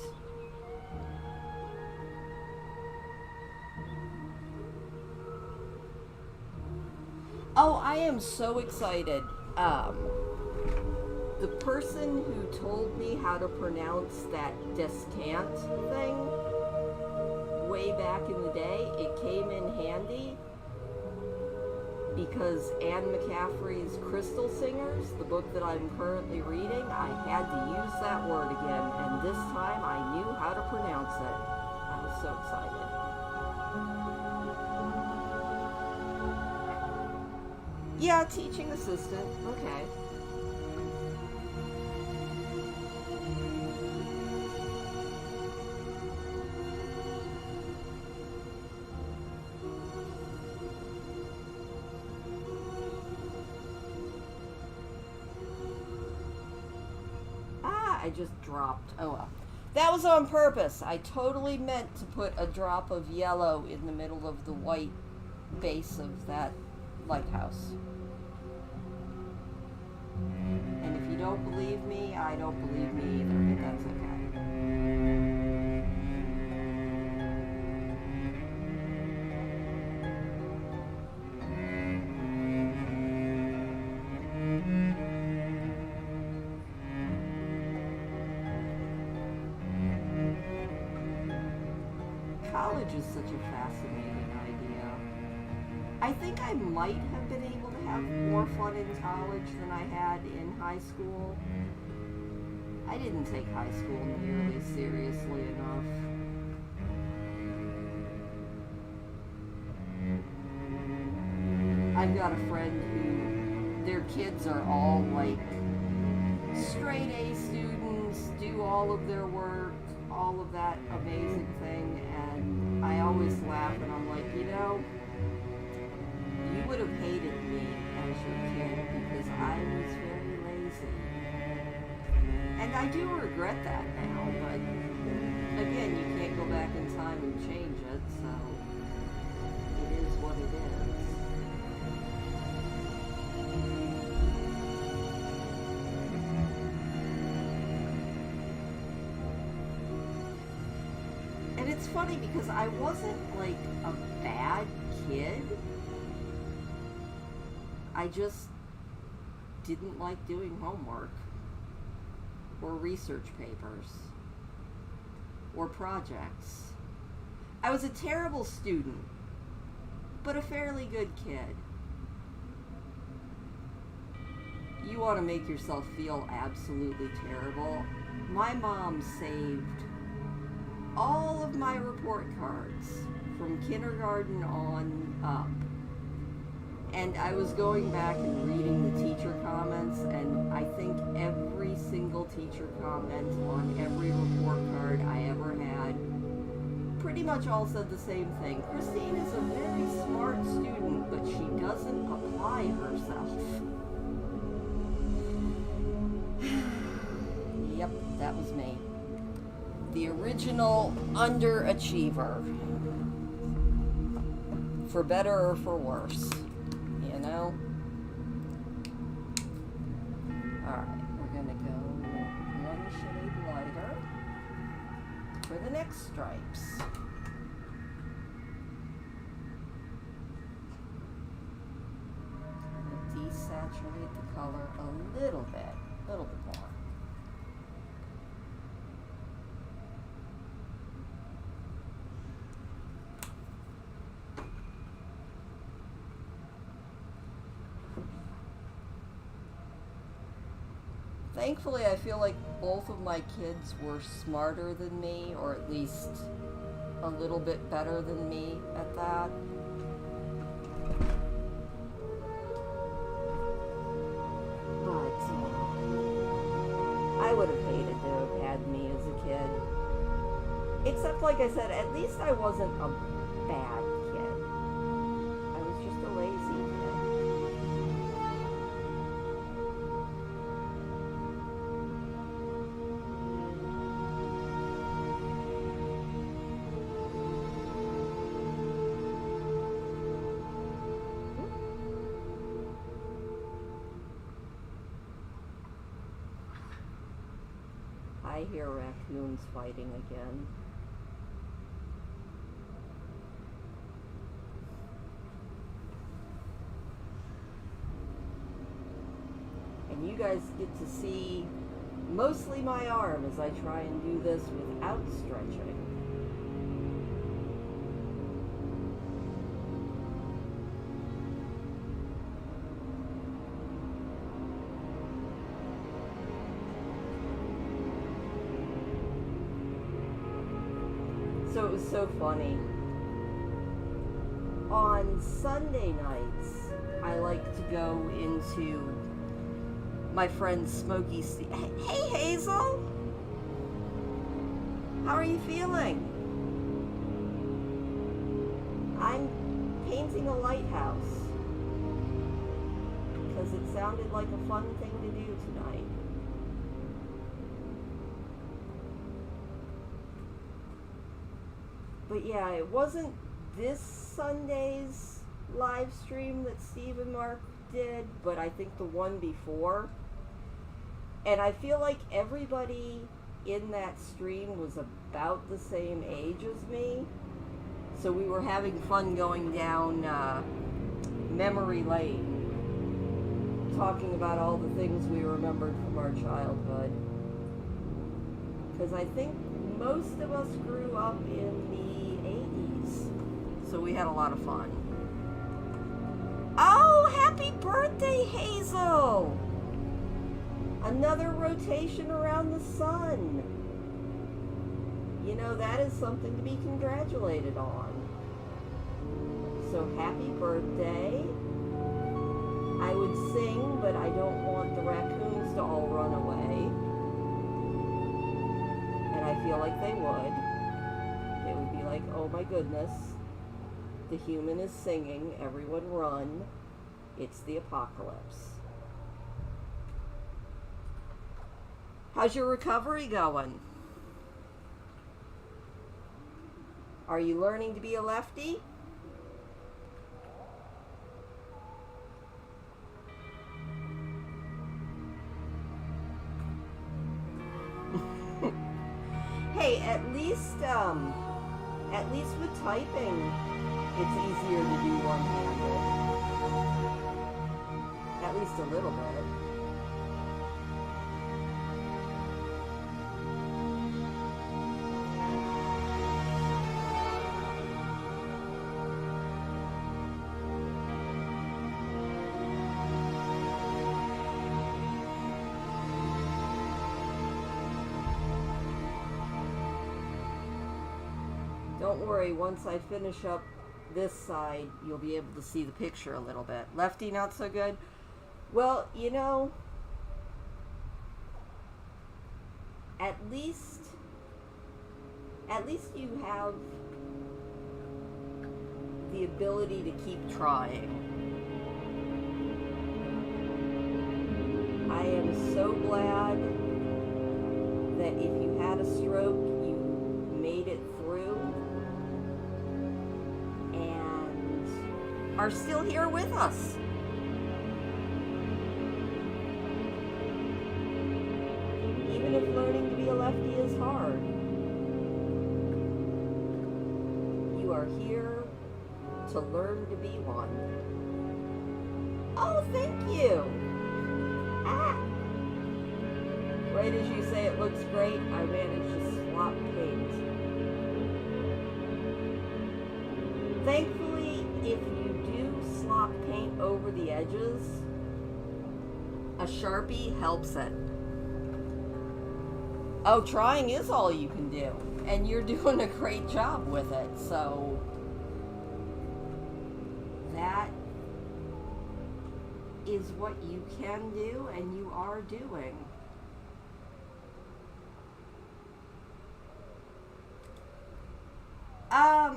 Oh, I am so excited. The person who told me how to pronounce that descant thing way back in the day, it came in handy because Anne McCaffrey's Crystal Singers, the book that I'm currently reading, I had to use that word again, and this time I knew how to pronounce it. I was so excited. Yeah, teaching assistant. Okay. I just dropped. Oh well. That was on purpose. I totally meant to put a drop of yellow in the middle of the white base of that lighthouse. And if you don't believe me, I don't believe me either, but that's okay. College is such a fascinating idea. I think I might have been able to have more fun in college than I had in high school. I didn't take high school nearly seriously enough. I've got a friend who, their kids are all like straight A students, do all of their work, all of that amazing thing, and I always laugh and I'm like, you know, you would have hated me as your kid because I was very lazy. And I do regret that now, but again, you can't go back in time and change it, so it is what it is. And it's funny because I wasn't like a bad kid. I just didn't like doing homework. or research papers or projects. I was a terrible student, but a fairly good kid. You want to make yourself feel absolutely terrible? My mom saved all of my report cards from kindergarten on up. And I was going back and reading the teacher comments, and I think every single teacher comment on every report card I ever had pretty much all said the same thing. Christine is a very smart student, but she doesn't apply herself. Yep, that was me. The original underachiever. For better or for worse. You know? Alright, we're gonna go one shade lighter for the next stripes. I'm gonna desaturate the color a little bit more. Thankfully, I feel like both of my kids were smarter than me, or at least a little bit better than me at that. But I would have hated to have had me as a kid. Except, like I said, at least I wasn't a bad kid. I was just a lazy kid. I hear raccoons fighting again. And you guys get to see mostly my arm as I try and do this without stretching. So it was so funny. On Sunday nights, I like to go into my friend Smokey Steve. Hey Hazel! How are you feeling? I'm painting a lighthouse because it sounded like a fun thing to do tonight. But yeah, it wasn't this Sunday's live stream that Steve and Mark did, but I think the one before. And I feel like everybody in that stream was about the same age as me. So we were having fun going down memory lane, talking about all the things we remembered from our childhood. Because I think most of us grew up in the 80s, so we had a lot of fun. Oh, happy birthday, Hazel! Another rotation around the sun. You know, that is something to be congratulated on. So happy birthday. I would sing, but I don't want the raccoons to all run away. And I feel like they would. They would be like, oh my goodness, the human is singing, everyone run, it's the apocalypse. How's your recovery going? Are you learning to be a lefty? Hey, at least with typing, it's easier to do one-handed. At least a little bit. don't worry, once I finish up this side, you'll be able to see the picture a little bit. Lefty, not so good? Well, you know, at least you have the ability to keep trying. I am so glad that if you had a stroke, you made it through and are still here with us. Even if learning to be a lefty is hard, you are here to learn to be one. Oh, thank you. Ah. Right as you say it looks great, I managed to swap paint. Thankfully, if you do slop paint over the edges, a Sharpie helps it. Oh, trying is all you can do. And you're doing a great job with it, so that is what you can do and you are doing.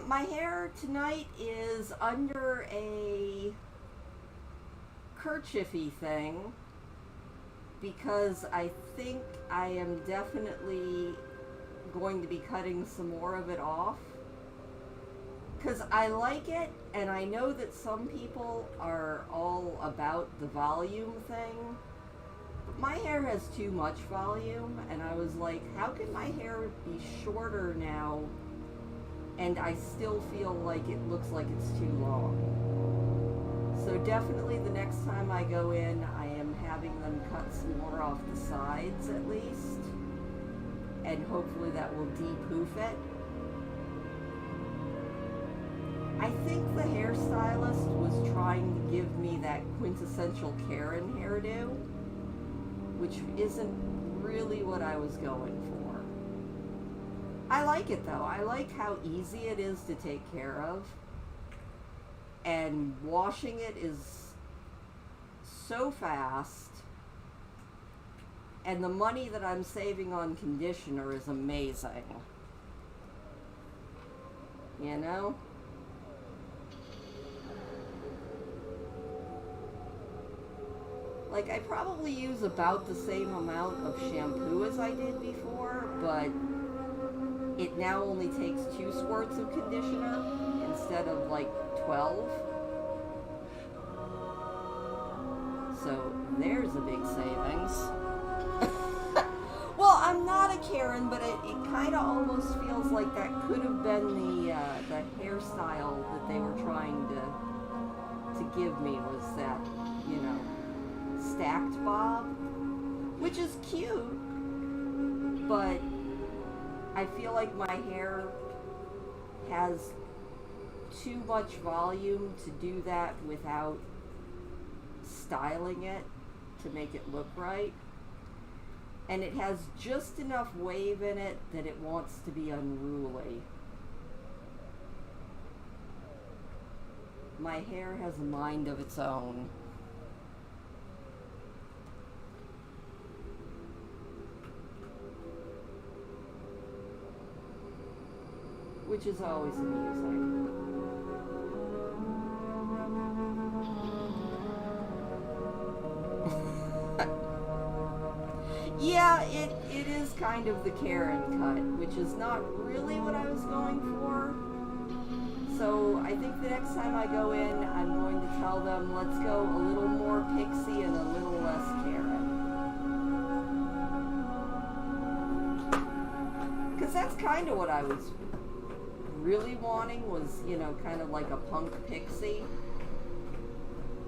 My hair tonight is under a kerchiefy thing because I think I am definitely going to be cutting some more of it off because I like it, and I know that some people are all about the volume thing, but my hair has too much volume, and I was like, how can my hair be shorter now and I still feel like it looks like it's too long? So definitely the next time I go in, I am having them cut some more off the sides at least, and hopefully that will de-poof it. I think the hairstylist was trying to give me that quintessential Karen hairdo, which isn't really what I was going for. I like it though. I like how easy it is to take care of, and washing it is so fast, and the money that I'm saving on conditioner is amazing. You know? Like, I probably use about the same amount of shampoo as I did before, but it now only takes 2 squirts of conditioner instead of like 12. So there's a big savings. Well, I'm not a Karen, but it kind of almost feels like that could have been the hairstyle that they were trying to give me, was that, you know, stacked bob, which is cute, but I feel like my hair has too much volume to do that without styling it to make it look right, and it has just enough wave in it that it wants to be unruly. My hair has a mind of its own. Which is always amusing. Yeah, it is kind of the Karen cut, which is not really what I was going for. So I think the next time I go in, I'm going to tell them, let's go a little more pixie and a little less Karen. Because that's kind of what I was really wanting, was, you know, kind of like a punk pixie.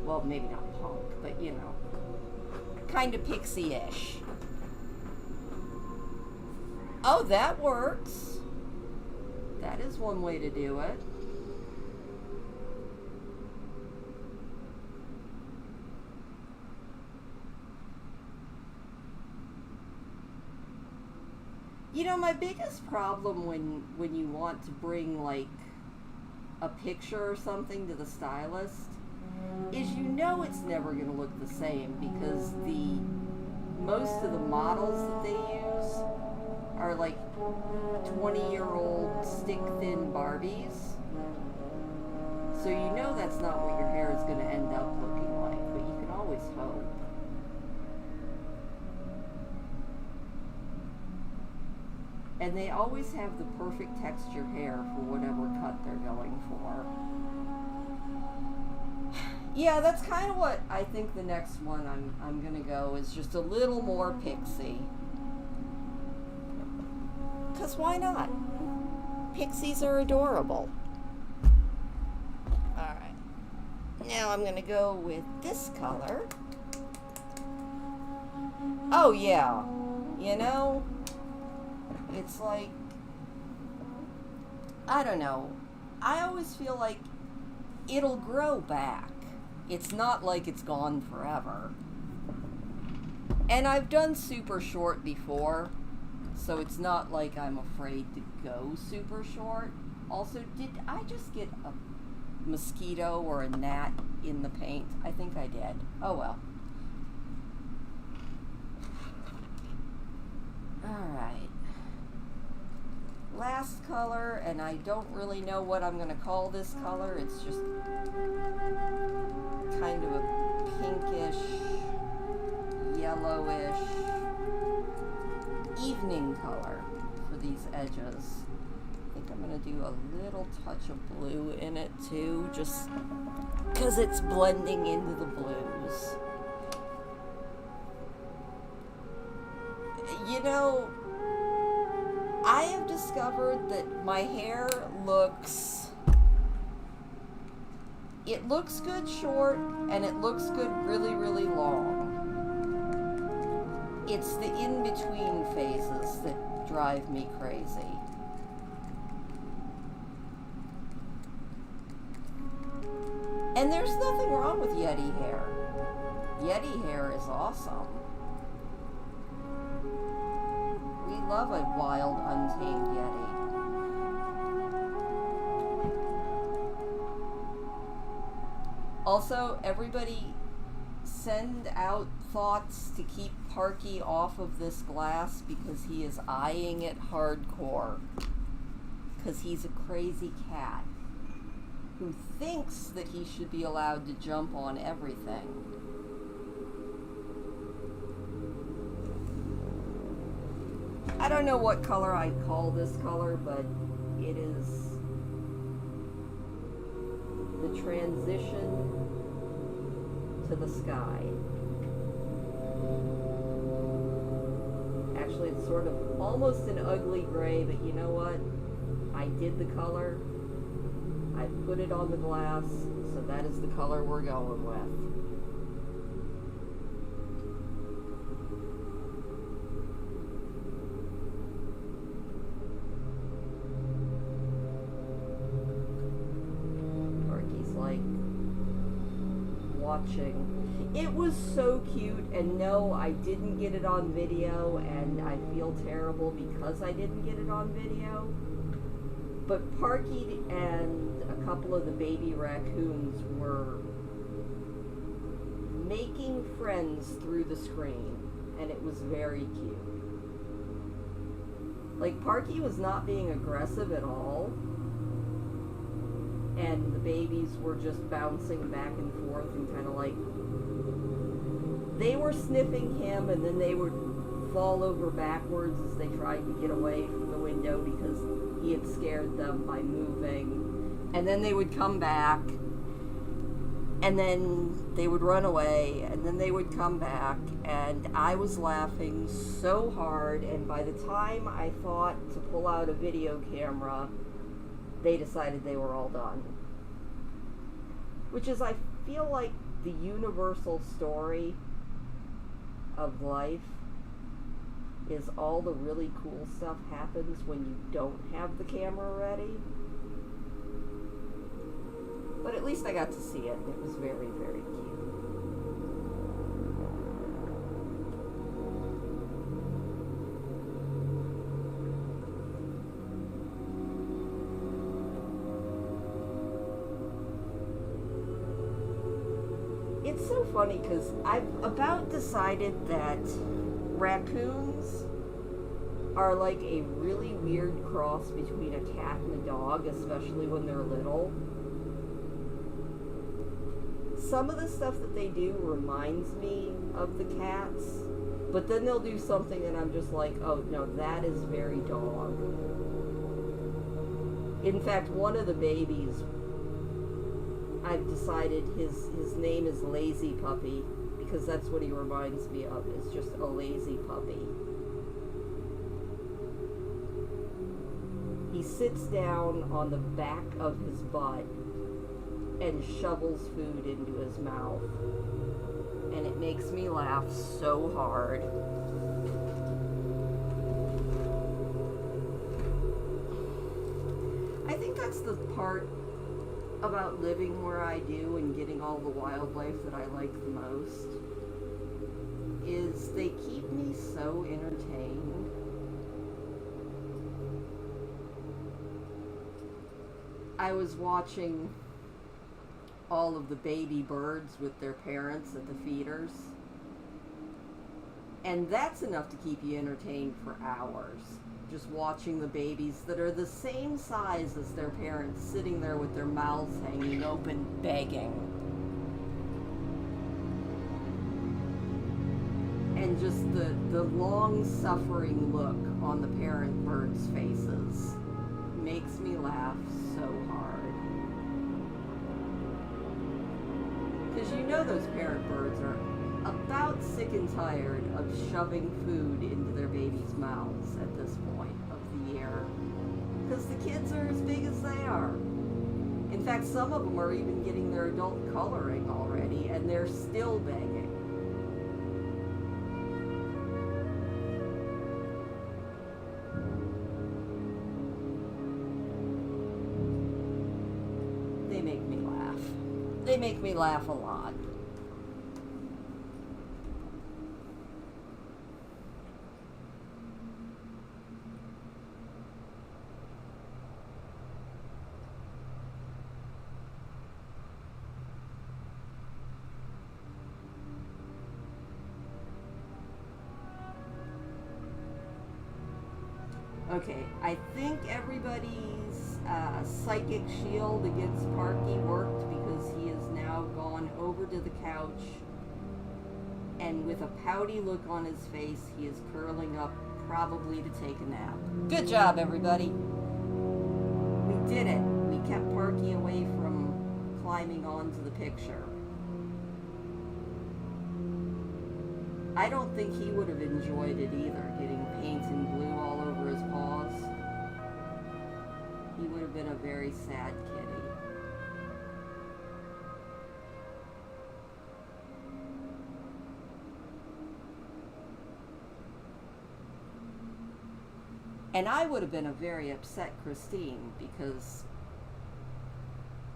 Well, maybe not punk, but, you know, kind of pixie-ish. Oh, that works. That is one way to do it. You know, my biggest problem when you want to bring, like, a picture or something to the stylist is you know it's never going to look the same because most of the models that they use are like 20-year-old stick-thin Barbies. So you know that's not what your hair is going to end up looking like, but you can always hope. And they always have the perfect texture hair for whatever cut they're going for. Yeah, that's kind of what I think the next one I'm going to go is just a little more pixie. Because why not? Pixies are adorable. Alright. Now I'm going to go with this color. Oh yeah. You know, it's like, I don't know. I always feel like it'll grow back. It's not like it's gone forever. And I've done super short before, so it's not like I'm afraid to go super short. Also, did I just get a mosquito or a gnat in the paint? I think I did. Oh well. Alright. Last color, and I don't really know what I'm going to call this color. It's just kind of a pinkish, yellowish evening color for these edges. I think I'm going to do a little touch of blue in it too, just because it's blending into the blues. You know, I have discovered that my hair looks good short, and it looks good really, really long. It's the in-between phases that drive me crazy. And there's nothing wrong with Yeti hair. Yeti hair is awesome. We love a wild, untamed Yeti. Also, everybody send out thoughts to keep Parky off of this glass because he is eyeing it hardcore. Because he's a crazy cat who thinks that he should be allowed to jump on everything. I don't know what color I'd call this color, but it is the transition to the sky. Actually, it's sort of almost an ugly gray, but you know what? I did the color. I put it on the glass, so that is the color we're going with. Watching. It was so cute, and no, I didn't get it on video, and I feel terrible because I didn't get it on video. But Parky and a couple of the baby raccoons were making friends through the screen, and it was very cute. Like, Parky was not being aggressive at all, and the babies were just bouncing back and forth and kind of like, they were sniffing him, and then they would fall over backwards as they tried to get away from the window because he had scared them by moving. And then they would come back, and then they would run away, and then they would come back, and I was laughing so hard, and by the time I thought to pull out a video camera, they decided they were all done. Which is, I feel like, the universal story of life is all the really cool stuff happens when you don't have the camera ready. But at least I got to see it, and it was very, very cute. so funny because I've about decided that raccoons are like a really weird cross between a cat and a dog, especially when they're little. Some of the stuff that they do reminds me of the cats, but then they'll do something and I'm just like, oh no, that is very dog. In fact, one of the babies, I've decided his name is Lazy Puppy because that's what he reminds me of, is just a lazy puppy. He sits down on the back of his butt and shovels food into his mouth. And it makes me laugh so hard. I think that's the part about living where I do and getting all the wildlife that I like the most, is they keep me so entertained. I was watching all of the baby birds with their parents at the feeders, and that's enough to keep you entertained for hours. Just watching the babies that are the same size as their parents sitting there with their mouths hanging open begging. And just the long-suffering look on the parent birds' faces makes me laugh so hard. Because you know those parent birds are about sick and tired of shoving food into their babies' mouths at this point of the year. Because the kids are as big as they are. In fact, some of them are even getting their adult coloring already, and they're still begging. They make me laugh. They make me laugh a lot. Okay, I think everybody's psychic shield against Parky worked because he has now gone over to the couch and with a pouty look on his face, he is curling up probably to take a nap. Good job, everybody. We did it. We kept Parky away from climbing onto the picture. I don't think he would have enjoyed it either, getting paint and glue all over his paws. He would have been a very sad kitty. And I would have been a very upset Christine, because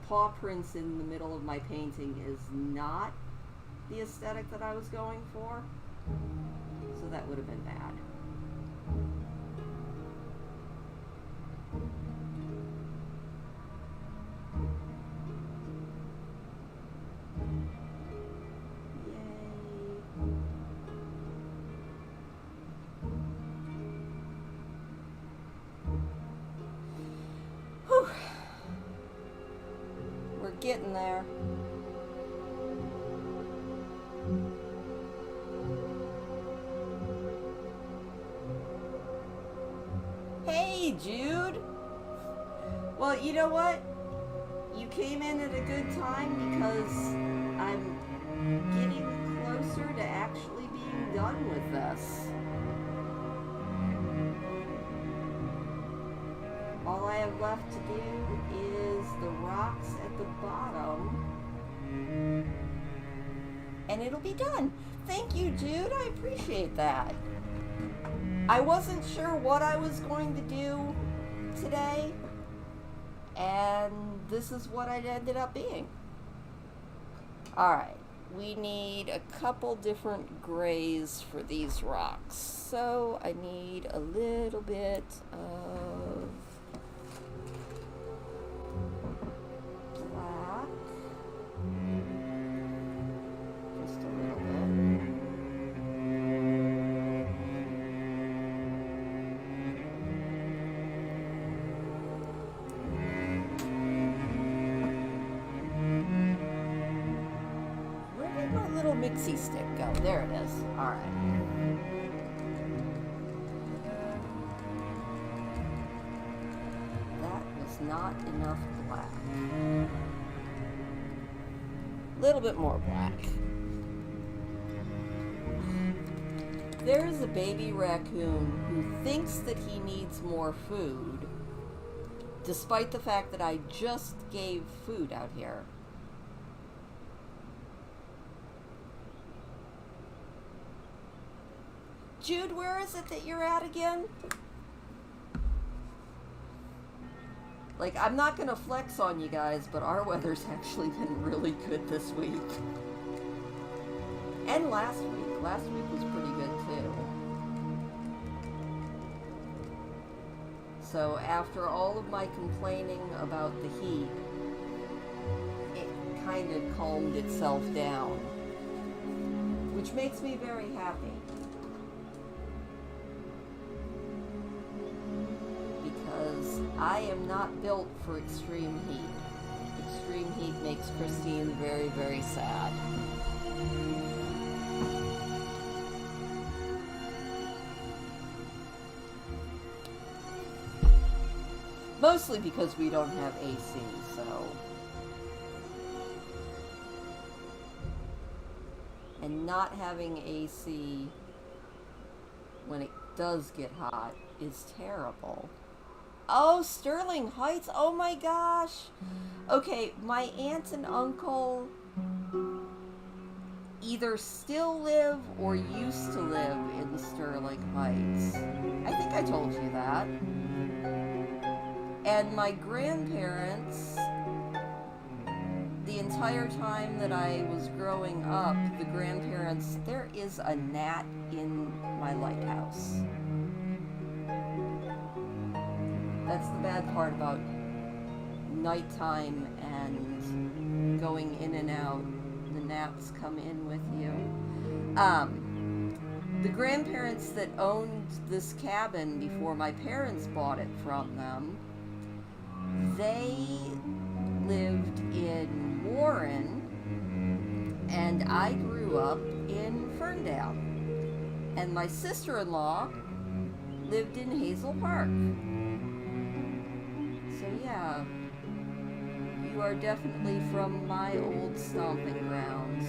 paw prints in the middle of my painting is not the aesthetic that I was going for. So that would have been bad. Yay. Whew. We're getting there. Hey, Jude. Well, you know what? You came in at a good time because I'm getting closer to actually being done with this. All I have left to do is the rocks at the bottom, and it'll be done. Thank you, Jude. I appreciate that. I wasn't sure what I was going to do today, and this is what it ended up being. Alright, we need a couple different grays for these rocks. So I need a little bit of black, mixie stick go? There it is. All right. That was not enough black. A little bit more black. There is a baby raccoon who thinks that he needs more food, despite the fact that I just gave food out here. Jude, where is it that you're at again? Like, I'm not going to flex on you guys, but our weather's actually been really good this week. And last week. Last week was pretty good, too. So, after all of my complaining about the heat, it kind of calmed itself down. Which makes me very happy. Because I am not built for extreme heat. Extreme heat makes Christine very, very sad. Mostly because we don't have AC, so... And not having AC when it does get hot is terrible. Oh, Sterling Heights! Oh my gosh! Okay, my aunt and uncle either still live or used to live in Sterling Heights. I think I told you that. And my grandparents, the entire time that I was growing up, the grandparents, there is a gnat in my lighthouse. That's the bad part about nighttime and going in and out. The gnats come in with you. The grandparents that owned this cabin before my parents bought it from them, they lived in Warren, and I grew up in Ferndale. And my sister-in-law lived in Hazel Park. So yeah, you are definitely from my old stomping grounds.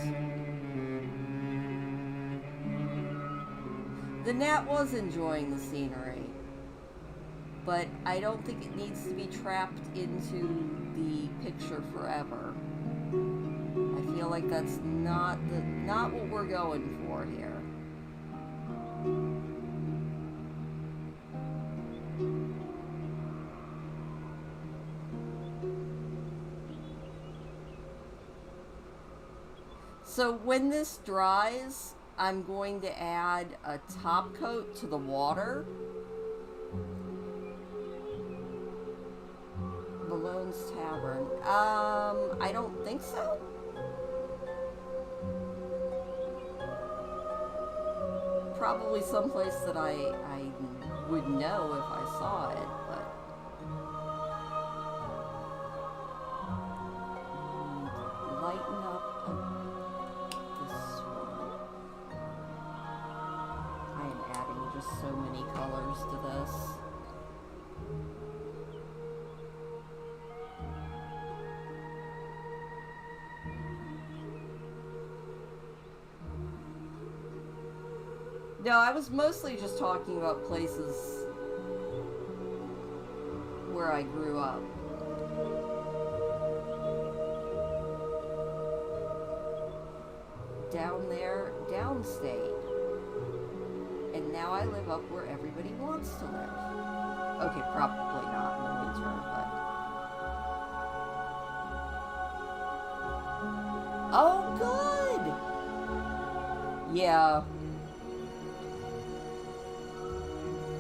The gnat was enjoying the scenery, but I don't think it needs to be trapped into the picture forever. I feel like that's not what we're going for here. So when this dries, I'm going to add a top coat to the water. Malone's Tavern. I don't think so. Probably someplace that I would know if I saw it, but... Lighten up this one. I am adding just so many colors to this. No, I was mostly just talking about places where I grew up. Down there, downstate. And now I live up where everybody wants to live. Okay, probably not in the winter, but... Oh, good! Yeah.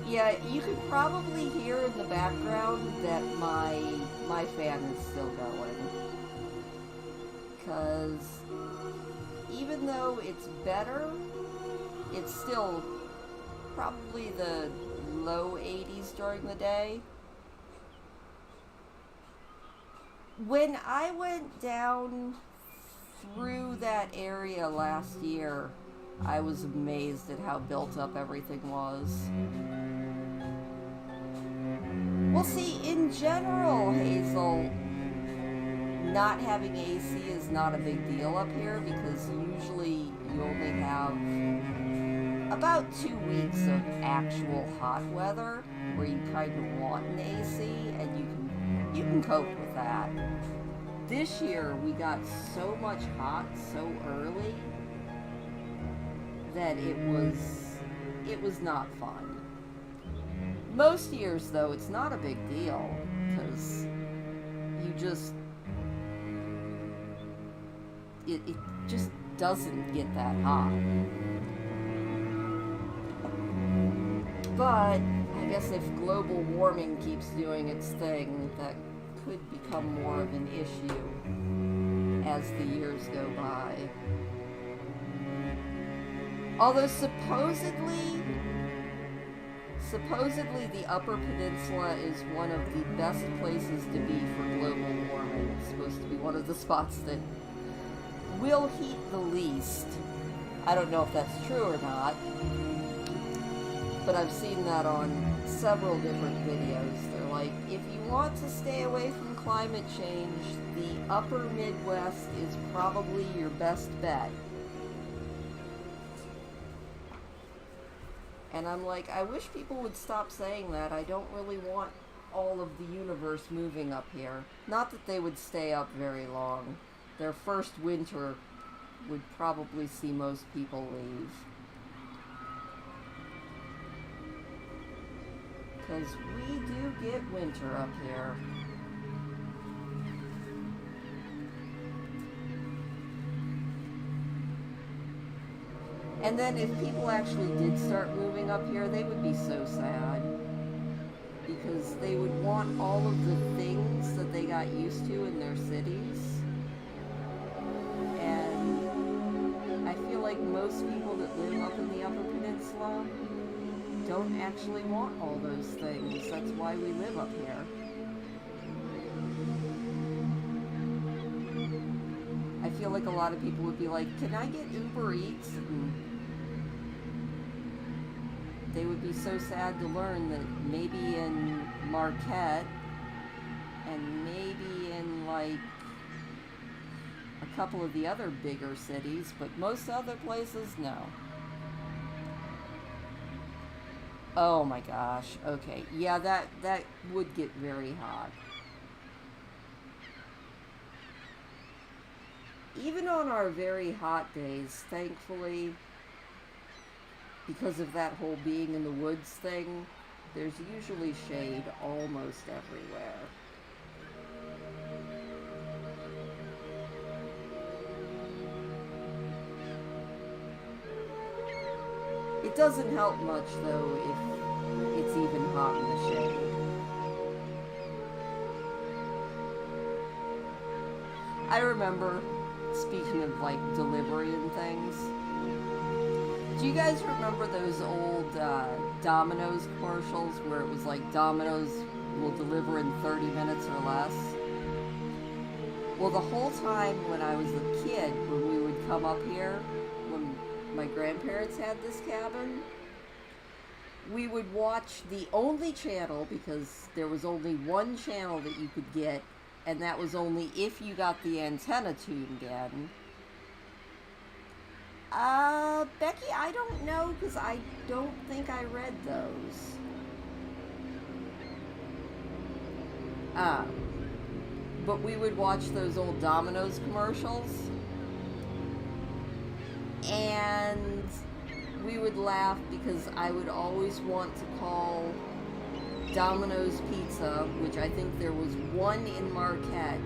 Yeah, you can probably hear in the background that my fan is still going. Because even though it's better, it's still probably the low 80s during the day. When I went down through that area last year, I was amazed at how built up everything was. Well, see, in general, Hazel, not having AC is not a big deal up here because usually you only have about 2 weeks of actual hot weather where you kind of want an AC, and you can cope with that. This year we got so much hot so early that it was not fun. Most years though, it's not a big deal because you just it just doesn't get that hot. But I guess if global warming keeps doing its thing, that could become more of an issue as the years go by. Although supposedly the Upper Peninsula is one of the best places to be for global warming. It's supposed to be one of the spots that will heat the least. I don't know if that's true or not, but I've seen that on several different videos. They're like, if you want to stay away from climate change, the upper Midwest is probably your best bet. And I'm like, I wish people would stop saying that. I don't really want all of the universe moving up here. Not that they would stay up very long. Their first winter would probably see most people leave. Because we do get winter up here. And then if people actually did start moving up here, they would be so sad. Because they would want all of the things that they got used to in their cities. And I feel like most people that live up in the Upper Peninsula don't actually want all those things. That's why we live up here. I feel like a lot of people would be like, can I get Uber Eats? And they would be so sad to learn that maybe in Marquette and maybe in like a couple of the other bigger cities, but most other places, no. Oh my gosh, okay. Yeah, that would get very hot. Even on our very hot days, thankfully, because of that whole being in the woods thing, there's usually shade almost everywhere. It doesn't help much, though, if it's even hot in the shade. I remember, speaking of, like, delivery and things, do you guys remember those old Domino's commercials where it was like Domino's will deliver in 30 minutes or less? Well, the whole time when I was a kid, when we would come up here, when my grandparents had this cabin, we would watch the only channel, because there was only one channel that you could get, and that was only if you got the antenna tuned in. Becky, I don't know, because I don't think I read those. But we would watch those old Domino's commercials, and we would laugh because I would always want to call Domino's Pizza, which I think there was one in Marquette,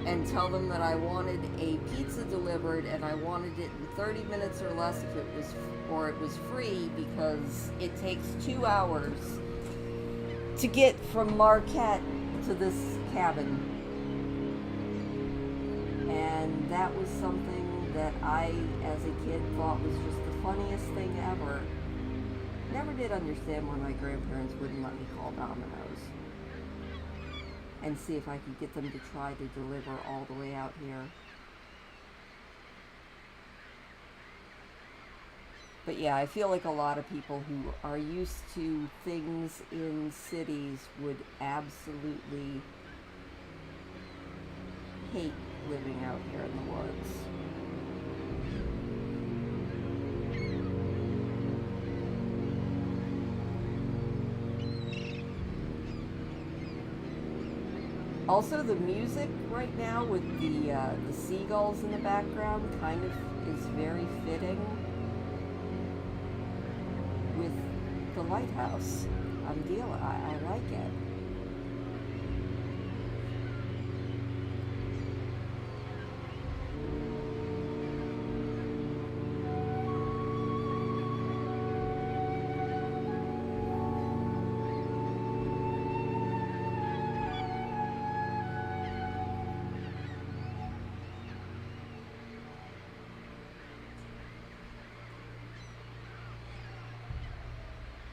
and tell them that I wanted a pizza delivered and I wanted it in 30 minutes or less if it was free, because it takes 2 hours to get from Marquette to this cabin. And that was something that I, as a kid, thought was just the funniest thing ever. Never did understand why my grandparents wouldn't let me call Domino's and see if I could get them to try to deliver all the way out here. But yeah, I feel like a lot of people who are used to things in cities would absolutely hate living out here in the woods. Also, the music right now with the seagulls in the background kind of is very fitting with the lighthouse. I like it.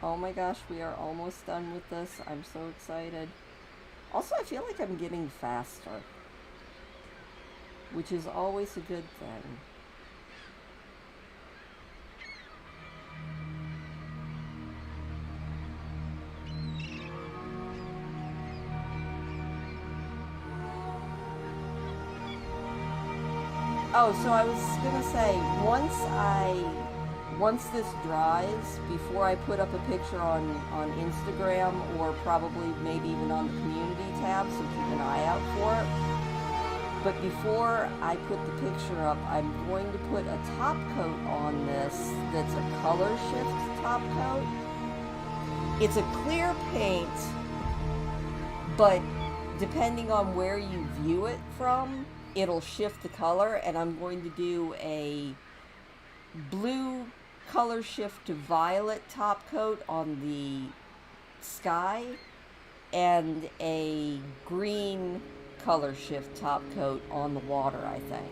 Oh my gosh, we are almost done with this. I'm so excited. Also, I feel like I'm getting faster, which is always a good thing. Oh, so I was gonna say, once this dries, before I put up a picture on Instagram, or probably maybe even on the community tab, so keep an eye out for it. But before I put the picture up, I'm going to put a top coat on this that's a color shift top coat. It's a clear paint, but depending on where you view it from, it'll shift the color, and I'm going to do a blue color shift to violet top coat on the sky and a green color shift top coat on the water, I think.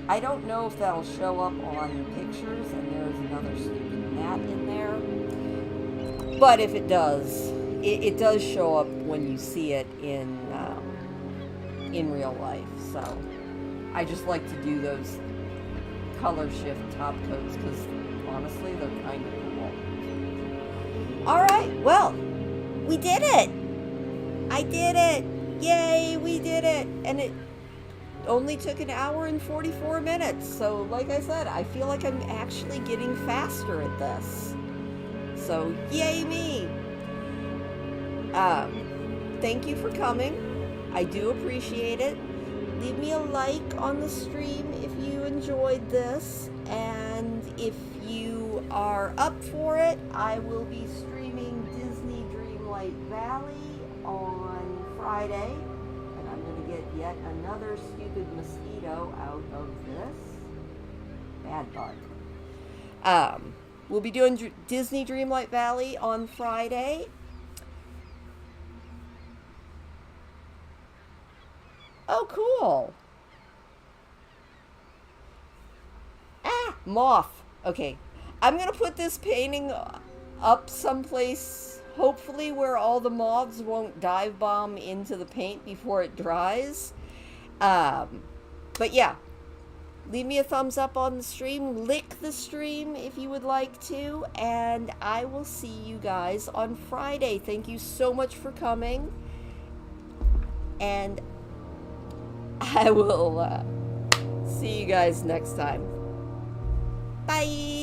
I don't know if that'll show up on pictures, and there's another stupid gnat in there, but if it does, it does show up when you see it in real life. So I just like to do those color shift top coats because honestly they're kind of cool. Alright, well, we did it! I did it! Yay, we did it! And it only took an hour and 44 minutes. So like I said, I feel like I'm actually getting faster at this. So yay me! Thank you for coming. I do appreciate it. Leave me a like on the stream if you enjoyed this, and if you are up for it, I will be streaming Disney Dreamlight Valley on Friday, and I'm going to get yet another stupid mosquito out of this. Bad bug. We'll be doing Disney Dreamlight Valley on Friday. Oh, cool. Ah, moth. Okay. I'm going to put this painting up someplace, hopefully where all the moths won't dive bomb into the paint before it dries. But yeah, leave me a thumbs up on the stream. Lick the stream if you would like to. And I will see you guys on Friday. Thank you so much for coming. And I will see you guys next time. Bye!